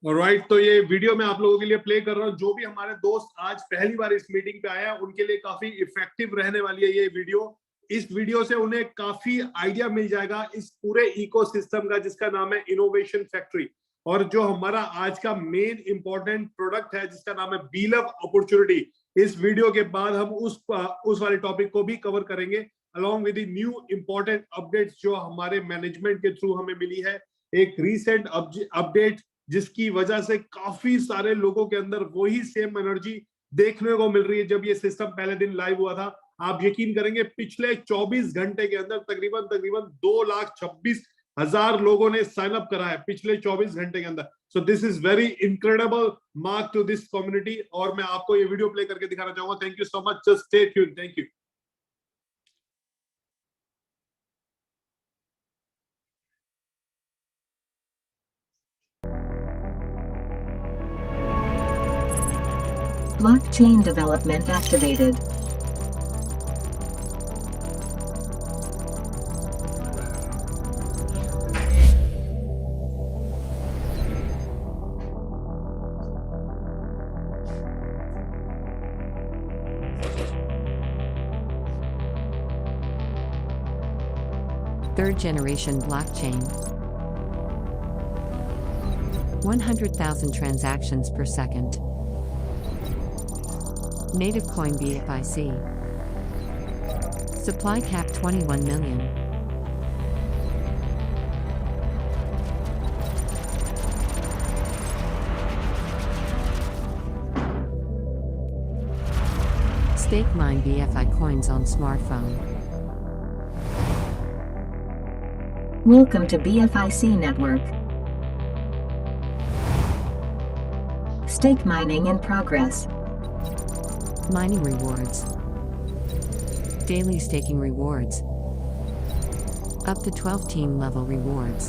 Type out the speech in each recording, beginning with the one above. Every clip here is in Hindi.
ऑलराइट, तो ये वीडियो मैं आप लोगों के लिए प्ले कर रहा हूँ। जो भी हमारे दोस्त आज पहली बार इस मीटिंग पे आए हैं उनके लिए काफी इफेक्टिव रहने वाली है ये वीडियो। इस वीडियो से उन्हें काफी आइडिया मिल जाएगा इस पूरे इकोसिस्टम का, जिसका नाम है इनोवेशन फैक्ट्री। और जो हमारा आज का मेन इंपॉर्टेंट प्रोडक्ट है जिसका नाम है बीलव अपॉर्चुनिटी, इस वीडियो के बाद हम उस वाले टॉपिक को भी कवर करेंगे along with new important updates जो हमारे मैनेजमेंट के थ्रू हमें मिली है। एक रीसेंट अपडेट जिसकी वजह से काफी सारे लोगों के अंदर वही सेम एनर्जी देखने को मिल रही है जब ये सिस्टम पहले दिन लाइव हुआ था। आप यकीन करेंगे पिछले 24 घंटे के अंदर तकरीबन तकरीबन 2,26,000 लोगों ने साइन अप करा है पिछले 24 घंटे के अंदर। So this is very incredible mark to this community और मैं आपको ये वीडियो प्ले करके दिखाना चाहूंगा। Thank you so much, just stay tuned. Thank you. Blockchain development activated. Third generation blockchain. 100,000 transactions per second. Native coin BFIC. Supply cap 21 million. Stake mine BFI coins on smartphone. Welcome to BFIC network. Stake mining in progress. Mining rewards. Daily staking rewards. Up to 12 team level rewards.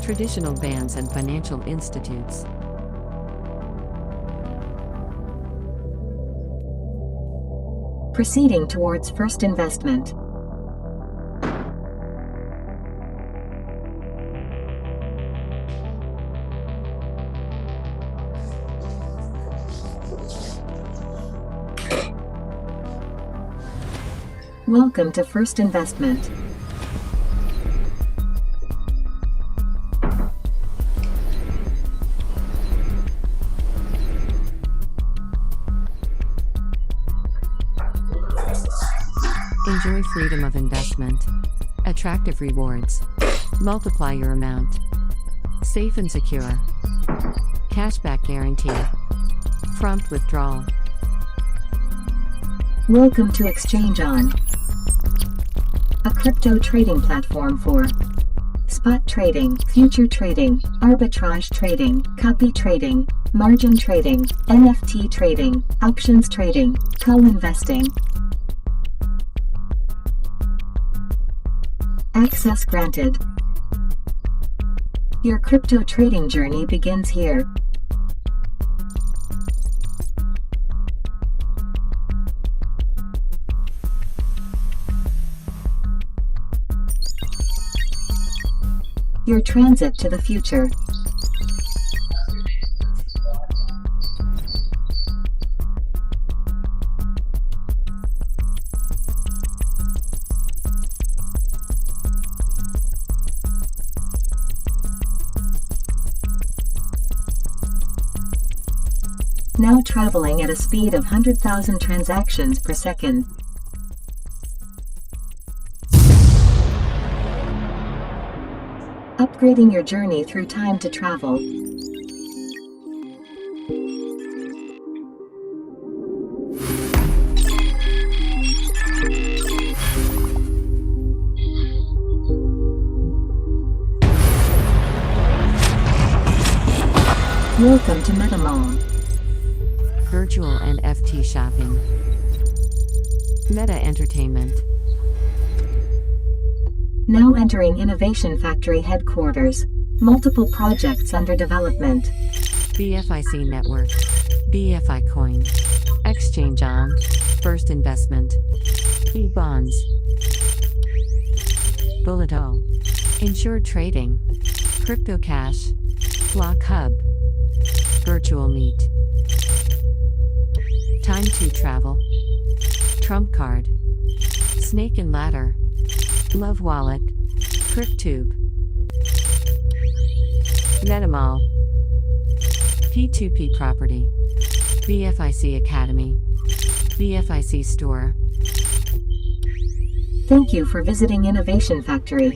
Traditional banks and financial institutes. Proceeding towards first investment. Welcome to first investment. Enjoy freedom of investment. Attractive rewards. Multiply your amount. Safe and secure. Cashback guarantee. Prompt withdrawal. Welcome to Exchange On, a crypto trading platform for spot trading, future trading, arbitrage trading, copy trading, margin trading, NFT trading, options trading, co-investing. Access granted. Your crypto trading journey begins here. Your transit to the future. Now traveling at a speed of 100,000 transactions per second. Upgrading your journey through time to travel. Welcome to MetaMall. Virtual NFT shopping. Meta Entertainment. Now entering Innovation Factory headquarters. Multiple projects under development. BFIC Network. BFI Coin. Exchange On. First Investment. E-Bonds. Bulleto, Insured Trading, Crypto Cash, Block Hub, Virtual Meet, Time to Travel, Trump Card, Snake and Ladder, Love Wallet, CrypTube, MetaMall, P2P Property, BFIC Academy, BFIC Store. Thank you for visiting Innovation Factory.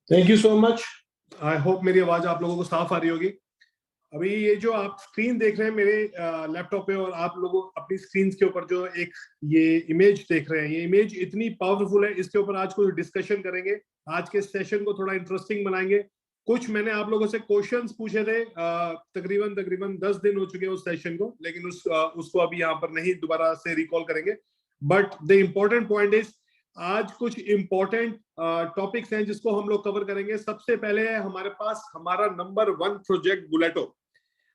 Thank you so much. I hope मेरी आवाज आप लोगों को साफ आ रही होगी। अभी ये जो आप स्क्रीन देख रहे हैं मेरे लैपटॉप पे, और आप लोगों अपनी स्क्रीन के ऊपर जो एक ये इमेज देख रहे हैं, ये इमेज इतनी पावरफुल है। इसके ऊपर आज कुछ डिस्कशन करेंगे, आज के सेशन को थोड़ा इंटरेस्टिंग बनाएंगे। कुछ मैंने आप लोगों से क्वेश्चंस पूछे थे, तकरीबन 10 दिन हो चुके हैं उस सेशन को, लेकिन उसको अभी यहाँ पर नहीं दोबारा से रिकॉल करेंगे। But the important point is, आज कुछ इंपॉर्टेंट टॉपिक्स हैं जिसको हम लोग कवर करेंगे। सबसे पहले है हमारे पास हमारा नंबर 1 प्रोजेक्ट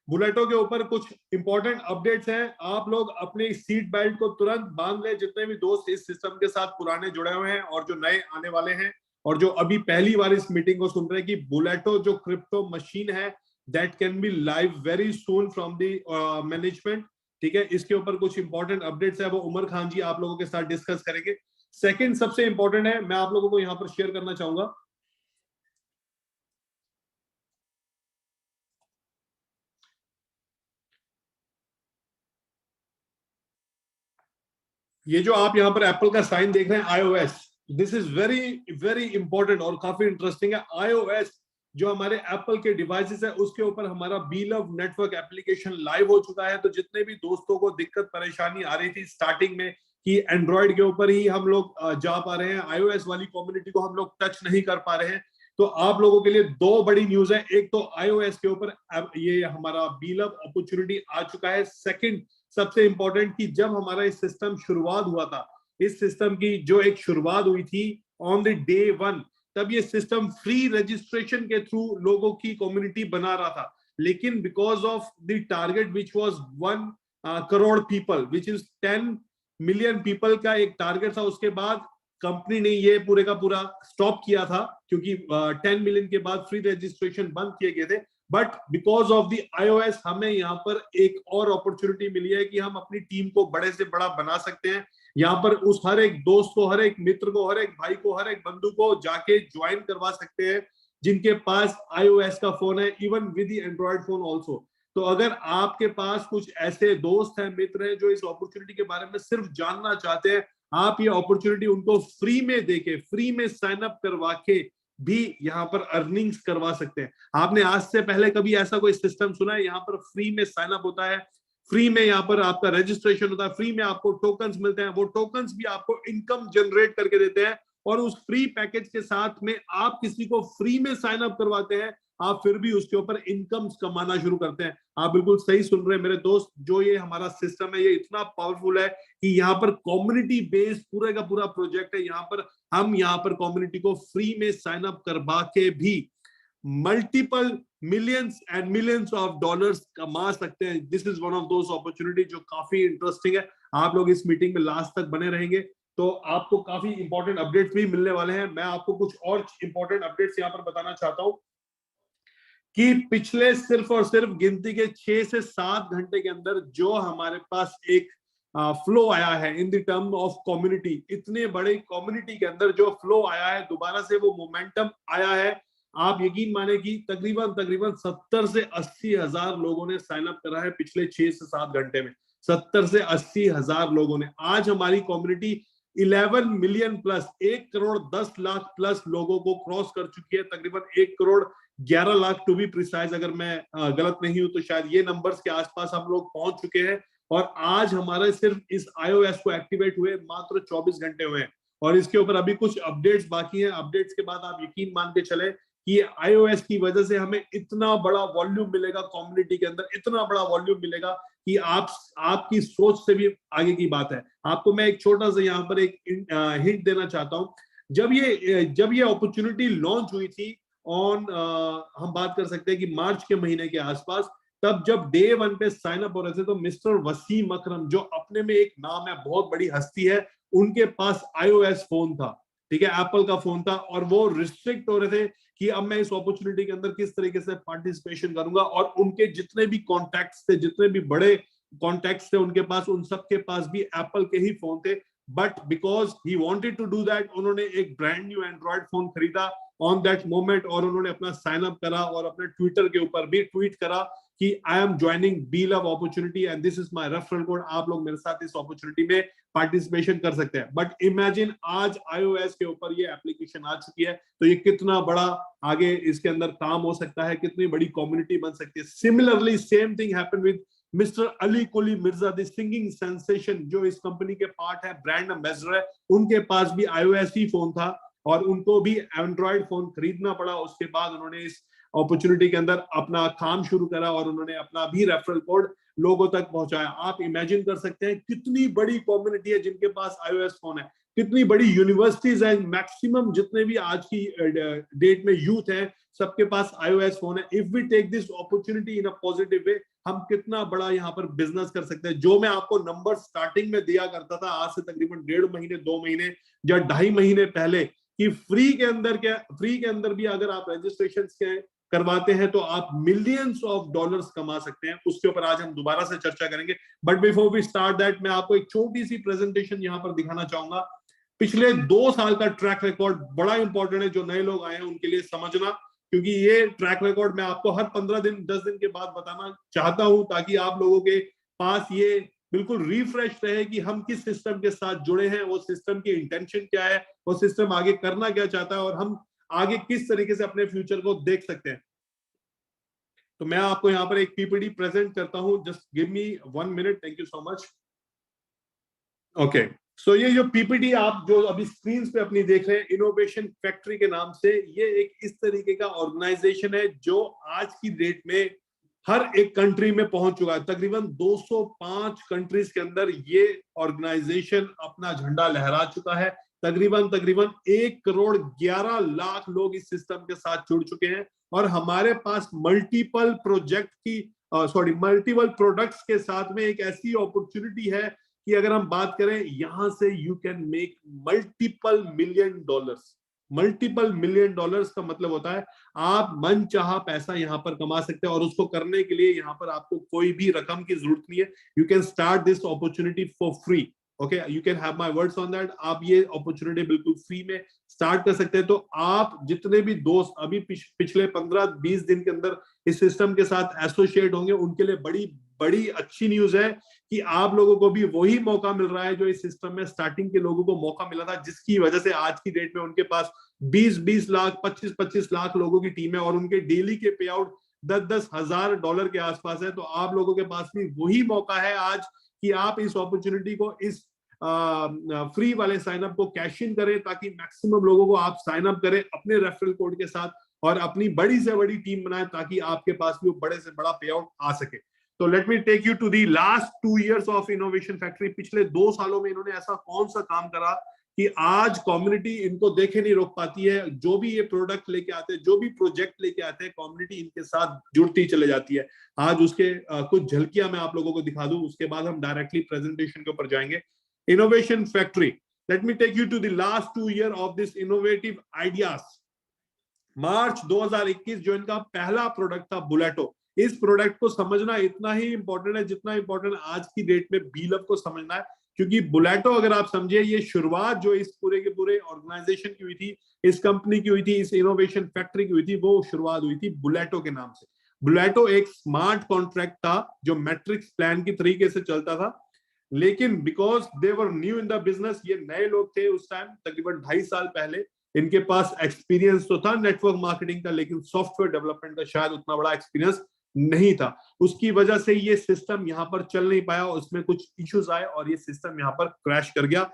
बुलेटो के ऊपर कुछ इंपॉर्टेंट अपडेट्स हैं। आप लोग अपनी सीट बेल्ट को तुरंत बांध ले, जितने भी दोस्त इस सिस्टम के साथ पुराने जुड़े हुए हैं और जो नए आने वाले हैं और जो अभी पहली बार इस मीटिंग को सुन रहे हैं, कि बुलेटो जो क्रिप्टो मशीन है that can be live very soon from the management. ठीक है, इसके ऊपर कुछ इंपॉर्टेंट अपडेट्स है, वो उमर खान जी आप लोगों के साथ डिस्कस करेंगे। सेकंड सबसे इंपॉर्टेंट है, मैं आप लोगों को यहां पर शेयर करना चाहूंगा, ये जो आप यहां पर एप्पल का साइन देख रहे हैं iOS, this is very very important और काफी इंटरेस्टिंग है। iOS जो हमारे एप्पल के डिवाइसेस है उसके ऊपर हमारा बीलव नेटवर्क एप्लीकेशन लाइव हो चुका है। तो जितने भी दोस्तों को दिक्कत परेशानी आ रही थी स्टार्टिंग में कि एंड्रॉइड के ऊपर ही हम लोग जा पा रहे हैं, iOS वाली कम्युनिटी को हम लोग टच नहीं कर पा रहे हैं, तो आप लोगों के लिए 2 बड़ी न्यूज है। एक तो iOS के ऊपर ये हमारा बीलव अपॉर्चुनिटी आ चुका है। सेकंड सबसे इंपॉर्टेंट, कि जब हमारा इस सिस्टम शुरुआत हुआ था, इस सिस्टम की जो एक शुरुआत हुई थी ऑन द डे 1, तब ये सिस्टम फ्री रजिस्ट्रेशन के थ्रू लोगों की कम्युनिटी बना रहा था। लेकिन because of the target which was 1 crore people, which is 10 million people का एक टारगेट था, उसके बाद कंपनी ने ये पूरे का पूरा स्टॉप किया था, क्योंकि 10 मिलियन के बाद फ्री रजिस्ट्रेशन बंद किए गए थे। But because of the iOS हमें यहाँ पर एक और अपॉर्चुनिटी मिली है कि हम अपनी टीम को बड़े से बड़ा बना सकते हैं। यहाँ पर उस हर एक दोस्त को, हर एक मित्र को, हर एक भाई को, हर एक बंधु को जाके ज्वाइन करवा सकते हैं जिनके पास iOS का फोन है, even with Android phone also. तो अगर आपके पास कुछ ऐसे दोस्त हैं, मित्र हैं जो इस अपॉर्चुनिटी के बारे में सिर्फ जानना चाहते हैं, आप ये अपॉर्चुनिटी उनको फ्री में देके, फ्री में साइन अप करवा के भी यहाँ पर अर्निंग्स करवा सकते हैं। आपने आज से पहले कभी ऐसा कोई सिस्टम सुना है? यहाँ पर फ्री में साइन अप होता है, फ्री में यहाँ पर आपका रजिस्ट्रेशन होता है, फ्री में आपको टोकन्स मिलते हैं, वो टोकन्स भी आपको इनकम जनरेट करके देते हैं। और उस फ्री पैकेज के साथ में आप किसी को फ्री में साइन अप करवाते हैं, आप फिर भी उसके ऊपर इनकम कमाना शुरू करते हैं। आप बिल्कुल सही सुन रहे हैं मेरे दोस्त, जो ये हमारा सिस्टम है ये इतना पावरफुल है कि यहाँ पर कम्युनिटी बेस्ड पूरे का पूरा प्रोजेक्ट है। यहाँ पर हम यहाँ पर कम्युनिटी को फ्री में साइन अप करवा के भी multiple millions and millions of dollars कमा सकते हैं। This is one of those opportunity जो काफी इंटरेस्टिंग है। आप लोग इस मीटिंग में लास्ट तक बने रहेंगे तो आपको काफी इंपॉर्टेंट अपडेट्स भी मिलने वाले हैं। मैं आपको कुछ और इंपॉर्टेंट अपडेट्स यहाँ पर बताना चाहता हूँ कि पिछले सिर्फ और सिर्फ गिनती के 6 से 7 घंटे के अंदर जो हमारे पास एक फ्लो आया है in the term of community, इतने बड़े कम्युनिटी के अंदर जो फ्लो आया है, दोबारा से वो मोमेंटम आया है, आप यकीन माने कि तकरीबन 70 से 80 हजार लोगों ने साइन अप करा है पिछले 6 से 7 घंटे में। 70 से 80 हजार लोगों ने। आज हमारी community 11 million plus, 1 crore 10 lakh plus लोगों को क्रॉस कर चुकी है। तकरीबन 1 crore 11 lakh to be precise, अगर मैं गलत नहीं हूं तो शायद ये नंबर्स के आसपास हम लोग पहुंच चुके हैं। और आज हमारे सिर्फ इस iOS को एक्टिवेट हुए मात्र 24 घंटे हुए हैं और इसके ऊपर अभी कुछ अपडेट्स बाकी हैं। अपडेट्स के बाद आप यकीन मान के चले कि iOS की वजह से हमें इतना बड़ा वॉल्यूम मिलेगा कम्युनिटी के अंदर, इतना बड़ा वॉल्यूम मिलेगा कि आपकी सोच से भी आगे की बात है। आपको मैं एक छोटा सा यहाँ पर एक हिंट देना चाहता हूँ। जब ये अपॉर्चुनिटी लॉन्च हुई थी ऑन हम बात कर सकते हैं कि मार्च के महीने के आसपास, तब जब डे 1 पे साइन अप हो रहे थे तो मिस्टर वसीम अकरम, जो अपने में एक नाम है, बहुत बड़ी हस्ती है, उनके पास iOS फोन था, ठीक है, एप्पल का फोन था, और वो रिस्ट्रिक्ट हो रहे थे कि अब मैं इस अपॉर्चुनिटी के अंदर किस तरीके से पार्टिसिपेशन करूंगा। और उनके जितने भी कॉन्टैक्ट्स थे, जितने भी बड़े कॉन्टैक्ट्स थे उनके पास, उन सबके पास भी एप्पल के ही फोन थे। But because he wanted to do that, उन्होंने एक ब्रांड न्यू एंड्रॉयड फोन खरीदा ऑन दैट मोमेंट, और उन्होंने अपना साइन अप करा और अपने ट्विटर के ऊपर भी ट्वीट करा कि I am joining BeLove opportunity and this is my referral code, आप लोग मेरे साथ इस अपॉर्चुनिटी में पार्टिसिपेशन कर सकते हैं। बट इमेजिन आज iOS के ऊपर ये एप्लीकेशन आ चुकी है, तो ये कितना बड़ा आगे इसके अंदर काम हो सकता है, कितनी बड़ी कम्युनिटी बन सकती है। Similarly same thing happened with mister Ali Quli Mirza, the singing sensation, जो इस कंपनी के पार्ट है, ब्रांड एम्बेसडर है, उनके पास भी iOS ही फोन था और उनको भी एंड्रॉयड फोन खरीदना पड़ा। उसके बाद उन्होंने इस अपॉर्चुनिटी के अंदर अपना काम शुरू करा और उन्होंने अपना भी रेफरल कोड लोगों तक पहुंचाया। आप इमेजिन कर सकते हैं कितनी बड़ी कम्युनिटी है जिनके पास iOS फोन है, कितनी बड़ी यूनिवर्सिटीज है, मैक्सिमम जितने भी आज की डेट में यूथ है, सबके पास iOS फोन है। If we take this opportunity in a positive way, हम कितना बड़ा यहाँ पर बिजनेस कर सकते हैं। जो मैं आपको नंबर स्टार्टिंग में दिया करता था आज से तकरीबन 1.5 महीने 2 महीने या 2.5 महीने पहले, कि फ्री के अंदर भी अगर आप रजिस्ट्रेशन करवाते हैं तो आप मिलियंस ऑफ डॉलर्स कमा सकते हैं। उसके ऊपर आज हम दोबारा से चर्चा करेंगे। But before we start that, मैं आपको एक छोटी सी प्रेजेंटेशन यहाँ पर दिखाना चाहूंगा। पिछले 2 साल का ट्रैक रिकॉर्ड बड़ा इंपॉर्टेंट है, जो नए लोग आए हैं उनके लिए समझना, क्योंकि ये ट्रैक रिकॉर्ड मैं आपको हर 15 दिन 10 दिन के बाद बताना चाहता हूं, ताकि आप लोगों के पास ये बिल्कुल रिफ्रेश रहे कि हम किस सिस्टम के साथ जुड़े हैं, वो सिस्टम की इंटेंशन क्या है, वो सिस्टम आगे करना क्या चाहता है, और हम आगे किस तरीके से अपने फ्यूचर को देख सकते हैं। तो मैं आपको यहाँ पर एक पीपीटी प्रेजेंट करता हूं। Just give me 1 minute. Thank you so much. Okay, so ये जो पीपीटी आप जो अभी स्क्रीन पे अपनी देख रहे हैं, इनोवेशन फैक्ट्री के नाम से, ये एक इस तरीके का ऑर्गेनाइजेशन है जो आज की डेट में हर एक कंट्री में पहुंच चुका है। तकरीबन 205 कंट्रीज के अंदर ये ऑर्गेनाइजेशन अपना झंडा लहरा चुका है। तकरीबन 1 करोड़ 11 लाख लोग इस सिस्टम के साथ जुड़ चुके हैं, और हमारे पास मल्टीपल प्रोडक्ट्स के साथ में एक ऐसी अपॉर्चुनिटी है कि अगर हम बात करें, यहां से you can make multiple million dollars का मतलब होता है आप मन चाहा पैसा यहां पर कमा सकते हैं, और उसको करने के लिए यहां पर आपको कोई भी रकम की जरूरत नहीं है। You can start this opportunity for free. Okay, you can have my words on that. आप ये अपॉर्चुनिटी बिल्कुल फ्री में स्टार्ट कर सकते हैं। तो आप जितने भी दोस्त अभी पिछले 15-20 दिन के अंदर इस सिस्टम के साथ एसोसिएट होंगे, उनके लिए बड़ी बड़ी अच्छी न्यूज है कि आप लोगों को भी वही मौका मिल रहा है जो इस सिस्टम में स्टार्टिंग के लोगों को मौका मिला था, जिसकी वजह से आज की डेट में उनके पास 20-20 लाख 25-25 लाख लोगों की टीम है, और उनके डेली के पे आउट 10-10 हजार डॉलर के आसपास है। तो आप लोगों के पास भी वही मौका है आज कि आप इस अपॉर्चुनिटी को, इस फ्री वाले साइन अप को कैश इन करें, ताकि मैक्सिमम लोगों को आप साइन अप करें अपने रेफरल कोड के साथ, और अपनी बड़ी से बड़ी टीम बनाएं, ताकि आपके पास भी बड़े से बड़ा पे आउट आ सके। तो let me take you to the last 2 years of innovation factory. पिछले 2 सालों में इन्होंने ऐसा कौन सा काम करा कि आज कम्युनिटी इनको देखे नहीं रोक पाती है। जो भी ये प्रोडक्ट लेके आते हैं, जो भी प्रोजेक्ट लेके आते हैं, कम्युनिटी इनके साथ जुड़ती चले जाती है। आज उसके कुछ झलकियां मैं आप लोगों को दिखा दूं, उसके बाद हम डायरेक्टली प्रेजेंटेशन के ऊपर जाएंगे। Innovation factory, let me take you to the last 2 year of this innovative ideas. March 2021 जो इनका पहला प्रोडक्ट था बुलेटो। इस प्रोडक्ट को समझना इतना ही इंपॉर्टेंट है जितना इंपॉर्टेंट आज की डेट में बीलव को समझना है, क्योंकि बुलेटो अगर आप समझिए, ये शुरुआत जो इस पूरे के पूरे ऑर्गेनाइजेशन की हुई थी, इस कंपनी की हुई थी, इस इनोवेशन फैक्ट्री की हुई थी, वो शुरुआत हुई थी बुलेटो के नाम से। बुलेटो एक स्मार्ट कॉन्ट्रैक्ट था जो मैट्रिक्स प्लान की तरीके से चलता था, लेकिन because they were new in the business, ये नए लोग थे उस टाइम, तकरीबन 2.5 साल पहले। इनके पास एक्सपीरियंस तो था नेटवर्क मार्केटिंग का, लेकिन सॉफ्टवेयर डेवलपमेंट का शायद उतना बड़ा एक्सपीरियंस नहीं था। उसकी वजह से ये सिस्टम यहाँ पर चल नहीं पाया, उसमें कुछ इश्यूज आए और ये सिस्टम यहाँ पर क्रैश कर गया।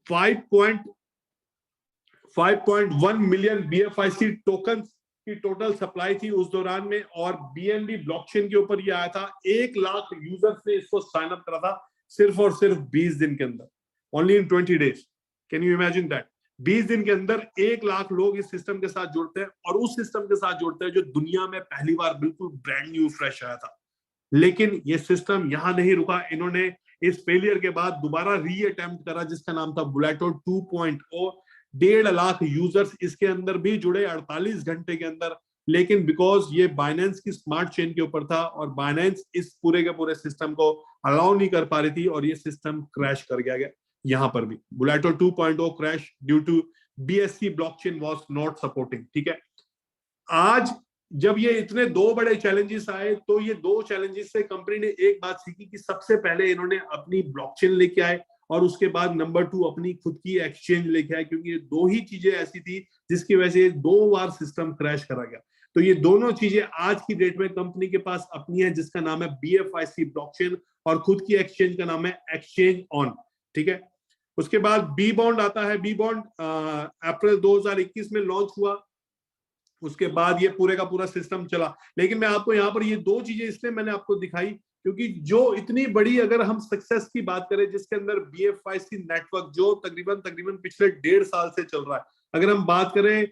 5.1 मिलियन BFIC टोकन की टोटल सप्लाई थी उस दौरान में, और BNB ब्लॉकचेन के ऊपर ये आया था। 1 लाख यूजर्स ने इसको साइन अप करा था सिर्फ और सिर्फ 20 दिन के अंदर, only in 20 days. Can you imagine that? 20 दिन के अंदर 1 लाख लोग इस सिस्टम के साथ जुड़ते हैं, और उस सिस्टम के साथ जुड़ते हैं जो दुनिया में पहली बार बिल्कुल ब्रांड न्यू फ्रेश आया था। लेकिन ये सिस्टम यहां नहीं रुका, इन्होंने इस फेलियर के बाद दोबारा री अटेम्प्ट करा जिसका नाम था बुलेटो 2.0। 1.5 लाख यूजर्स इसके अंदर भी जुड़े 48 घंटे के अंदर, लेकिन बिकॉज ये बाइनेंस की स्मार्ट चेन के ऊपर था और बाइनेंस इस पूरे के पूरे सिस्टम को अलाउ नहीं कर पा रही थी, और ये सिस्टम क्रैश कर गया। यहां पर भी बुलेटो 2.0 crash due to BSC blockchain was not supporting. ठीक है, आज जब ये इतने 2 बड़े चैलेंजेस आए, तो ये 2 चैलेंजेस से कंपनी ने एक बात सीखी कि सबसे पहले इन्होंने अपनी ब्लॉकचेन लेके आए, और उसके बाद नंबर 2 अपनी खुद की एक्सचेंज लेके आए, क्योंकि ये 2 ही चीजें ऐसी थी जिसकी वजह से 2 बार सिस्टम क्रैश करा गया। तो ये दोनों चीजें आज की डेट में कंपनी के पास अपनी है, जिसका नाम है BFIC ब्लॉकचेन, और खुद की एक्सचेंज का नाम है एक्सचेंज ऑन। ठीक है, उसके बाद बी बॉन्ड आता है। बी बॉन्ड अप्रैल 2021 में लॉन्च हुआ, उसके बाद ये पूरे का पूरा सिस्टम चला। लेकिन मैं आपको यहाँ पर ये 2 चीजें इसलिए मैंने आपको दिखाई, क्योंकि जो इतनी बड़ी अगर हम सक्सेस की बात करें, जिसके अंदर BFIC नेटवर्क जो तकरीबन पिछले 1.5 साल से चल रहा है, अगर हम बात करें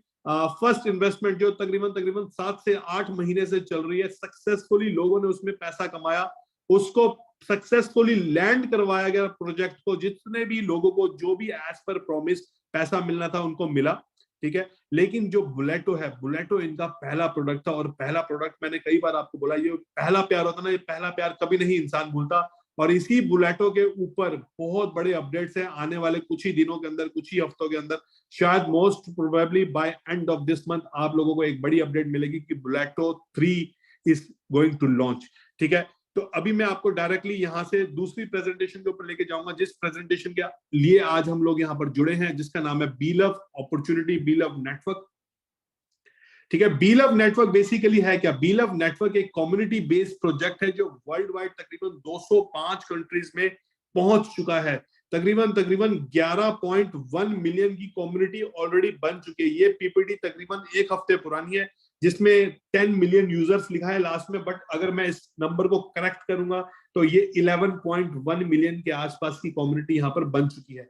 फर्स्ट इन्वेस्टमेंट जो तकरीबन 7 से 8 महीने से चल रही है, सक्सेसफुली लोगों ने उसमें पैसा कमाया, उसको सक्सेसफुली लैंड करवाया गया प्रोजेक्ट को, जितने भी लोगों को जो भी एज पर प्रॉमिस पैसा मिलना था उनको मिला। ठीक है, लेकिन जो बुलेटो है, बुलेटो इनका पहला प्रोडक्ट था, और पहला प्रोडक्ट मैंने कई बार आपको बोला, ये पहला प्यार होता ना, ये पहला प्यार कभी नहीं इंसान भूलता। और इसी बुलेटो के ऊपर बहुत बड़े अपडेट्स हैं आने वाले कुछ ही दिनों के अंदर, कुछ ही हफ्तों के अंदर, शायद most probably bye end of this month आप लोगों को एक बड़ी अपडेट मिलेगी कि बुलेटो 3 इज गोइंग टू लॉन्च। ठीक है, तो अभी मैं आपको डायरेक्टली यहां से दूसरी प्रेजेंटेशन के ऊपर लेके जाऊंगा, जिस प्रेजेंटेशन के लिए आज हम लोग यहां पर जुड़े हैं, जिसका नाम है बीलव अपॉर्चुनिटी, बीलव नेटवर्क। ठीक है, बीलव नेटवर्क बेसिकली है क्या? बीलव नेटवर्क एक कम्युनिटी बेस्ड प्रोजेक्ट है जो वर्ल्ड वाइड तकरीबन 205 कंट्रीज में पहुंच चुका है। तकरीबन 11.1 मिलियन की कम्युनिटी ऑलरेडी बन चुकी है। ये पीपीटी तकरीबन 1 हफ्ते पुरानी है, जिसमें 10 मिलियन यूजर्स लिखा है लास्ट में, बट अगर मैं इस नंबर को करेक्ट करूंगा तो ये 11.1 मिलियन के आसपास की कम्युनिटी यहां पर बन चुकी है।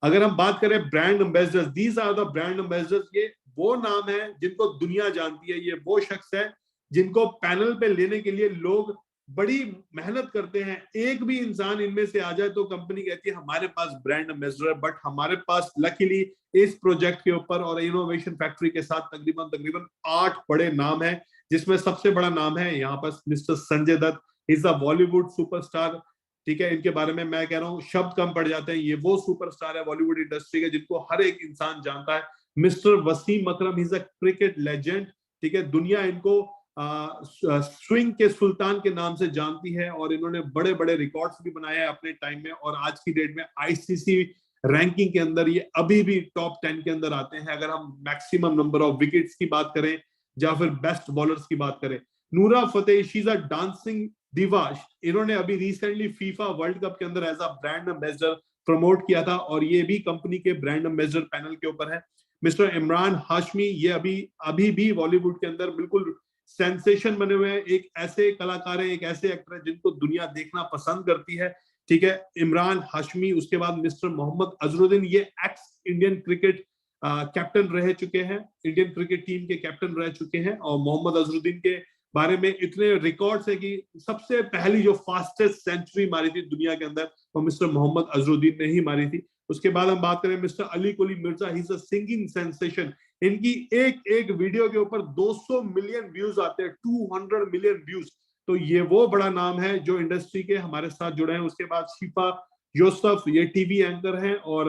अगर हम बात करें brand ambassadors, these are the brand ambassadors, ये वो नाम है जिनको दुनिया जानती है, ये वो शख्स है जिनको पैनल पे लेने के लिए लोग बड़ी मेहनत करते हैं। एक भी इंसान इनमें से आ जाए तो कंपनी कहती है हमारे पास ब्रांड एम्बेसडर है, बट हमारे पास लकीली इस प्रोजेक्ट के ऊपर और इनोवेशन फैक्ट्री के साथ तकरीबन 8 बड़े नाम हैं, जिसमें सबसे बड़ा नाम है यहाँ पर mister Sanjay Dutt, is a Bollywood superstar. ठीक है, इनके बारे में मैं कह रहा हूँ शब्द कम पड़ जाते हैं, ये वो सुपरस्टार है बॉलीवुड इंडस्ट्री के जिनको हर एक इंसान जानता है। Mister Wasim Akram, he is a cricket legend. ठीक है, दुनिया इनको स्विंग के सुल्तान के नाम से जानती है, और इन्होंने बड़े बड़े रिकॉर्ड्स भी बनाए हैं अपने टाइम में, और आज की डेट में ICC रैंकिंग के अंदर ये अभी भी टॉप 10 के अंदर आते हैं, अगर हम मैक्सिमम नंबर ऑफ विकेट्स की बात करें या फिर बेस्ट बॉलर्स की बात करें। Nora Fatehi, she is a dancing diva, इन्होंने अभी रिसेंटली फीफा वर्ल्ड कप के अंदर as a brand ambassador promote किया था, और ये भी कंपनी के ब्रांड एम्बेसडर पैनल के ऊपर है। मिस्टर इमरान हाशमी, ये अभी भी बॉलीवुड के अंदर बिल्कुल सेंसेशन बने हुए हैं, एक ऐसे कलाकार है, एक ऐसे एक्टर है जिनको दुनिया देखना पसंद करती है। ठीक है, इमरान हाशमी। उसके बाद मिस्टर मोहम्मद अजरुद्दीन, ये एक्स इंडियन क्रिकेट कैप्टन रह चुके हैं, इंडियन क्रिकेट टीम के कैप्टन रह चुके हैं, और मोहम्मद अजरुद्दीन के बारे में इतने रिकॉर्ड्स है कि सबसे पहली जो फास्टेस्ट सेंचुरी मारी थी दुनिया के अंदर वो मिस्टर मोहम्मद अजरुद्दीन ने ही मारी थी। उसके बाद हम बात करें mister Ali Quli Mirza, he is a singing sensation. इनकी एक वीडियो के ऊपर 200 मिलियन व्यूज आते हैं, 200 मिलियन व्यूज। तो ये वो बड़ा नाम है जो इंडस्ट्री के हमारे साथ जुड़े हैं। उसके बाद शिफा यूसुफ, ये टीवी एंकर हैं, और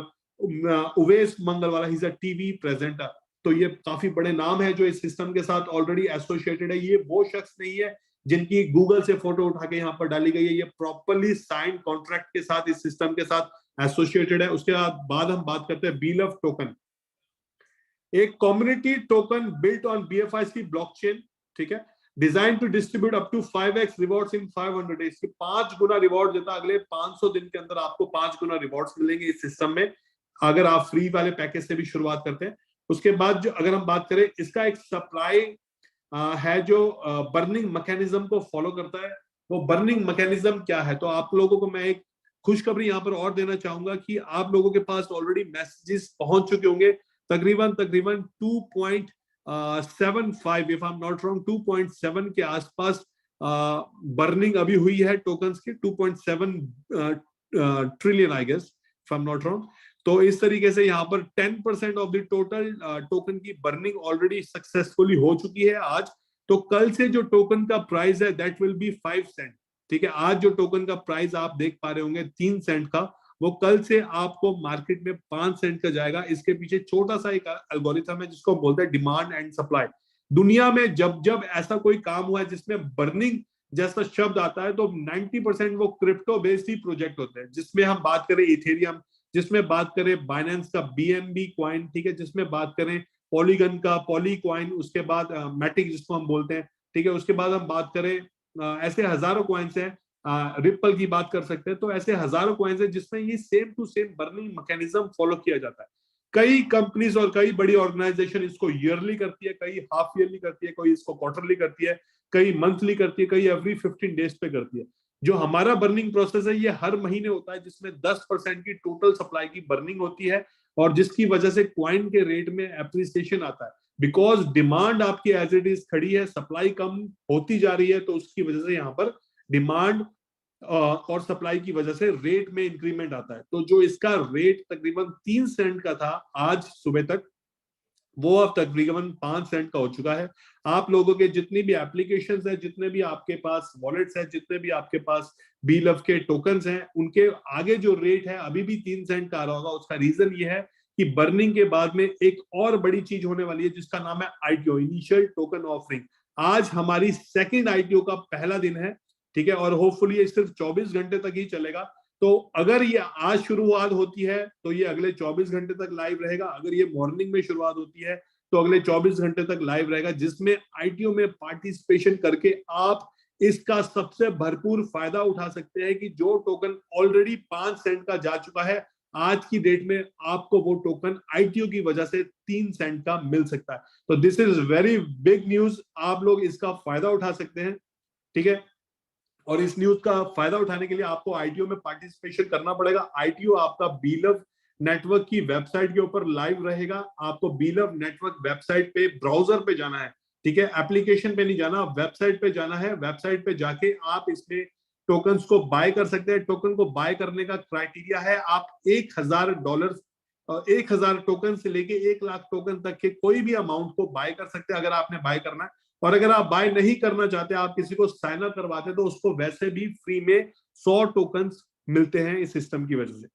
Uwais Mangalwala, he is a TV presenter. तो ये काफी बड़े नाम है जो इस सिस्टम के साथ ऑलरेडी एसोसिएटेड है। ये वो शख्स नहीं है जिनकी गूगल से फोटो उठा के यहाँ पर डाली गई है, ये प्रॉपरली साइन कॉन्ट्रैक्ट के साथ इस सिस्टम के साथ एसोसिएटेड है। उसके बाद हम बात करते हैं बीलव टोकन, एक community token built on BFIC blockchain. ठीक है, design to distribute up to 5x rewards in 500 days, 5 गुना रिवॉर्ड देता, अगले 500 दिन के अंदर आपको 5 गुना रिवॉर्ड्स मिलेंगे इस सिस्टम में, अगर आप फ्री वाले पैकेज से भी शुरुआत करते हैं। उसके बाद जो अगर हम बात करें, इसका एक सप्लाई है जो बर्निंग मैकेनिज्म को फॉलो करता है। वो बर्निंग मैकेनिज्म क्या है, तो आप लोगों को मैं एक खुशखबरी यहाँ पर और देना चाहूंगा कि आप लोगों के पास ऑलरेडी मैसेजेस पहुंच चुके होंगे, तकरीबन 2.75 if I am not wrong 2.7 के आसपास बर्निंग अभी हुई है टोकन्स की, 2.7 trillion I guess if I am not wrong. तो इस तरीके से यहाँ पर 10% ऑफ द टोटल टोकन की बर्निंग ऑलरेडी सक्सेसफुली हो चुकी है आज। तो कल से जो टोकन का प्राइस है दैट विल बी 5 सेंट। ठीक है, आज जो टोकन का प्राइस आप देख पा रहे होंगे 3 सेंट का, वो कल से आपको मार्केट में 5 सेंट का जाएगा। इसके पीछे छोटा सा एक एल्गोरिथम है जिसको बोलते हैं डिमांड एंड सप्लाई। दुनिया में जब जब ऐसा कोई काम हुआ है जिसमें बर्निंग जैसा शब्द आता है तो 90% वो क्रिप्टो बेस्ड ही प्रोजेक्ट होते हैं, जिसमें हम बात करें इथेरियम, जिसमें बात करें बाइनेंस का BNB कॉइन, ठीक है, जिसमें बात करें पॉलीगन का पॉली कॉइन, उसके बाद मैटिक जिसको हम बोलते हैं, ठीक है, उसके बाद हम बात करें ऐसे हजारों कॉइन्स हैं, रिपल की बात कर सकते हैं। तो ऐसे हजारों कॉइन्स हैं जिसमें ये same to same burning mechanism follow किया जाता है। कई कंपनीज और कई बड़ी ऑर्गेनाइजेशन इसको ईयरली करती है, कई हाफ ईयरली करती है, कोई इसको क्वार्टरली करती है, कई मंथली करती है, कई एवरी 15 डेज पे करती है। जो हमारा बर्निंग प्रोसेस है ये हर महीने होता है, जिसमें 10% की टोटल सप्लाई की बर्निंग होती है, और जिसकी वजह से कॉइन के रेट में एप्रिसिएशन आता है। बिकॉज डिमांड आपकी एज इट इज खड़ी है, सप्लाई कम होती जा रही है, तो उसकी वजह से यहाँ पर डिमांड और सप्लाई की वजह से रेट में इंक्रीमेंट आता है। तो जो इसका रेट तकरीबन 3 सेंट का था आज सुबह तक, वो अब तकरीबन 5 सेंट का हो चुका है। आप लोगों के जितनी भी एप्लीकेशंस हैं, जितने भी आपके पास वॉलेट्स हैं, जितने भी आपके पास बीलव के टोकन्स हैं, उनके आगे जो रेट है अभी भी 3 सेंट का आ रहा होगा। उसका रीजन ये है कि बर्निंग के बाद में एक और बड़ी चीज होने वाली है जिसका नाम है ITO, इनिशियल टोकन ऑफरिंग। आज हमारी सेकेंड ITO का पहला दिन है, ठीक है, और होपफुली ये सिर्फ 24 घंटे तक ही चलेगा। तो अगर ये आज शुरुआत होती है तो ये अगले 24 घंटे तक लाइव रहेगा। अगर ये मॉर्निंग में शुरुआत होती है तो अगले 24 घंटे तक लाइव रहेगा, जिसमें ITO में पार्टिसिपेशन करके आप इसका सबसे भरपूर फायदा उठा सकते हैं कि जो टोकन ऑलरेडी 5 सेंट का जा चुका है, आज की डेट में आपको वो टोकन ITO की वजह से 3 सेंट का मिल सकता है। तो this is very big news, आप लोग इसका फायदा उठा सकते हैं, ठीक है। और इस न्यूज का फायदा उठाने के लिए आपको ITO में पार्टिसिपेशन करना पड़ेगा। ITO आपका बीलव नेटवर्क की वेबसाइट के ऊपर लाइव रहेगा। आपको बीलव नेटवर्क वेबसाइट पे ब्राउजर पे जाना है, ठीक है, एप्लीकेशन पे नहीं जाना, वेबसाइट पे जाना है। वेबसाइट पे जाके आप इसमें टोकन्स को बाय कर सकते हैं। टोकन को बाय करने का क्राइटेरिया है आप $1000 1000 टोकन से लेके 1 लाख टोकन तक के कोई भी अमाउंट को बाय कर सकते हैं अगर आपने बाय करना है। और अगर आप बाय नहीं करना चाहते, आप किसी को साइन अप करवाते, तो उसको वैसे भी फ्री में 100 टोकन्स मिलते हैं इस सिस्टम की वजह से।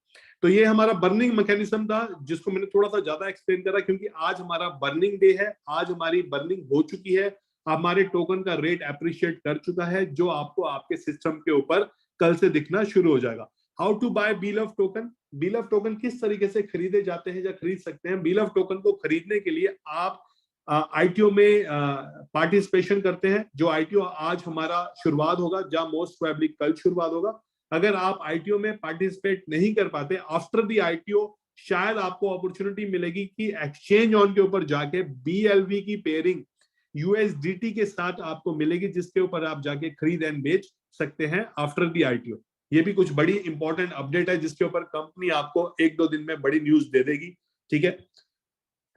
तो ये हमारा बर्निंग मैकेनिज्म था जिसको मैंने थोड़ा सा ज्यादा एक्सप्लेन करा, क्योंकि आज हमारा बर्निंग डे है। आज हमारी बर्निंग हो चुकी है, हमारे टोकन का रेट अप्रिशिएट कर चुका है, जो आपको आपके सिस्टम के ऊपर कल से दिखना शुरू हो जाएगा। How to buy BeLove token, BeLove token किस तरीके से खरीदे जाते हैं या खरीद सकते हैं। बीलव टोकन को खरीदने के लिए आप ITO में पार्टिसिपेशन करते हैं। जो ITO आज हमारा शुरुआत होगा, जहां मोस्ट प्रोबेबली कल शुरुआत होगा। अगर आप ITO में पार्टिसिपेट नहीं कर पाते आफ्टर द ITO, शायद आपको अपॉर्चुनिटी मिलेगी कि एक्सचेंज ऑन के ऊपर जाके BLV की पेयरिंग USDT के साथ आपको मिलेगी, जिसके ऊपर आप जाके खरीद एंड बेच सकते हैं आफ्टर द ITO। ये भी कुछ बड़ी इंपॉर्टेंट अपडेट है जिसके ऊपर कंपनी आपको 1-2 दिन में बड़ी न्यूज दे देगी, ठीक है।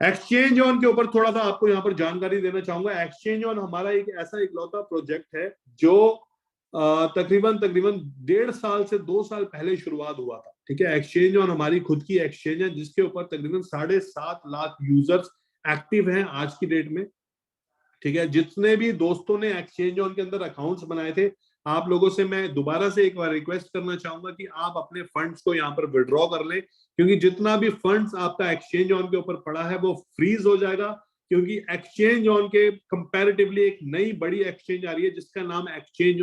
एक्सचेंज ऑन के ऊपर थोड़ा सा आपको यहाँ पर जानकारी देना चाहूंगा। एक्सचेंज ऑन हमारा एक ऐसा इकलौता प्रोजेक्ट है जो तकरीबन 1.5 साल से 2 साल पहले शुरुआत हुआ था, ठीक है। एक्सचेंज ऑन हमारी खुद की एक्सचेंज है जिसके ऊपर तकरीबन 7.5 लाख यूजर्स एक्टिव हैं आज की डेट में, ठीक है। जितने भी दोस्तों ने एक्सचेंज ऑन के अंदर अकाउंट्स बनाए थे, आप लोगों से मैं दोबारा से एक बार रिक्वेस्ट करना चाहूंगा कि आप अपने फंड्स को यहाँ पर विड्रॉ कर लें, क्योंकि जितना भी फंड्स आपका एक्सचेंज ऑन के ऊपर पड़ा है वो फ्रीज हो जाएगा। क्योंकि एक्सचेंज ऑन के कंपैरेटिवली एक नई बड़ी एक्सचेंज आ रही है जिसका नाम एक्सचेंज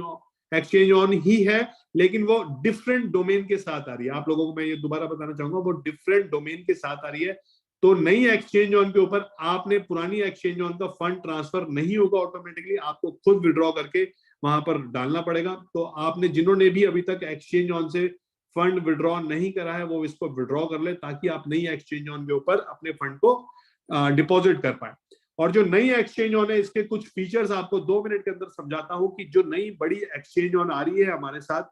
ऑन ही है, लेकिन वो डिफरेंट डोमेन के साथ आ रही है। आप लोगों को मैं ये दोबारा बताना चाहूंगा, वो डिफरेंट डोमेन के साथ आ रही है। तो नई एक्सचेंज ऑन के ऊपर आपने पुरानी एक्सचेंज ऑन का फंड ट्रांसफर नहीं होगा ऑटोमेटिकली, आपको खुद विड्रॉ करके वहां पर डालना पड़ेगा। तो आपने जिन्होंने भी अभी तक एक्सचेंज ऑन से फंड विड्रॉ नहीं करा है वो इसको विड्रॉ कर ले, ताकि आप नई एक्सचेंज ऑन के ऊपर अपने फंड को डिपॉजिट कर पाए। और जो नई एक्सचेंज ऑन है इसके कुछ फीचर्स आपको 2 मिनट के अंदर समझाता हूं कि जो नई बड़ी एक्सचेंज ऑन आ रही है हमारे साथ,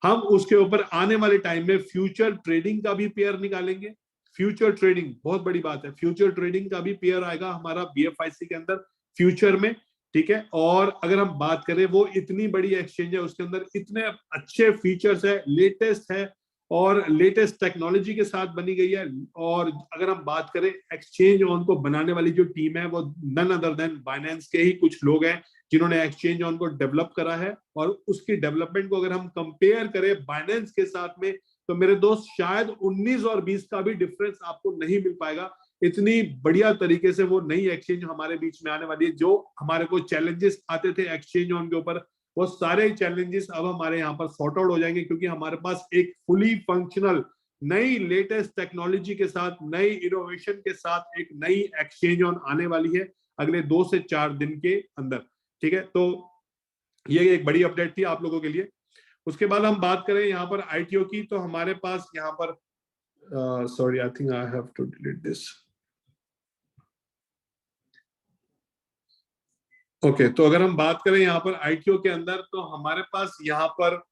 हम उसके ऊपर आने वाले टाइम में फ्यूचर ट्रेडिंग का भी पेयर निकालेंगे। फ्यूचर ट्रेडिंग बहुत बड़ी बात है, फ्यूचर ट्रेडिंग का भी पेयर आएगा हमारा BFIC के अंदर फ्यूचर में, ठीक है। और अगर हम बात करें, वो इतनी बड़ी एक्सचेंज है, उसके अंदर इतने अच्छे फीचर्स है, लेटेस्ट है और लेटेस्ट टेक्नोलॉजी के साथ बनी गई है। और अगर हम बात करें एक्सचेंज ऑन को बनाने वाली जो टीम है, वो नन अदर देन बाइनेंस के ही कुछ लोग हैं जिन्होंने एक्सचेंज ऑन को डेवलप करा है। और उसकी डेवलपमेंट को अगर हम कंपेयर करें बाइनेंस के साथ में, तो मेरे दोस्त शायद 19 और 20 का भी डिफरेंस आपको नहीं मिल पाएगा। इतनी बढ़िया तरीके से वो नई एक्सचेंज हमारे बीच में आने वाली है। जो हमारे को चैलेंजेस आते थे एक्सचेंज ऑन के ऊपर, वो सारे चैलेंजेस अब हमारे यहाँ पर सॉर्ट आउट हो जाएंगे, क्योंकि हमारे पास एक फुली फंक्शनल नई लेटेस्ट टेक्नोलॉजी के साथ, नई इनोवेशन के साथ एक नई एक्सचेंज ऑन आने वाली है अगले 2 से 4 दिन के अंदर, ठीक है। तो ये एक बड़ी अपडेट थी आप लोगों के लिए। उसके बाद हम बात करें यहाँ पर ITO की, तो हमारे पास यहाँ पर sorry, I think I have to delete this. Okay, तो अगर हम बात करें यहाँ पर ITO के अंदर, तो हमारे पास यहाँ पर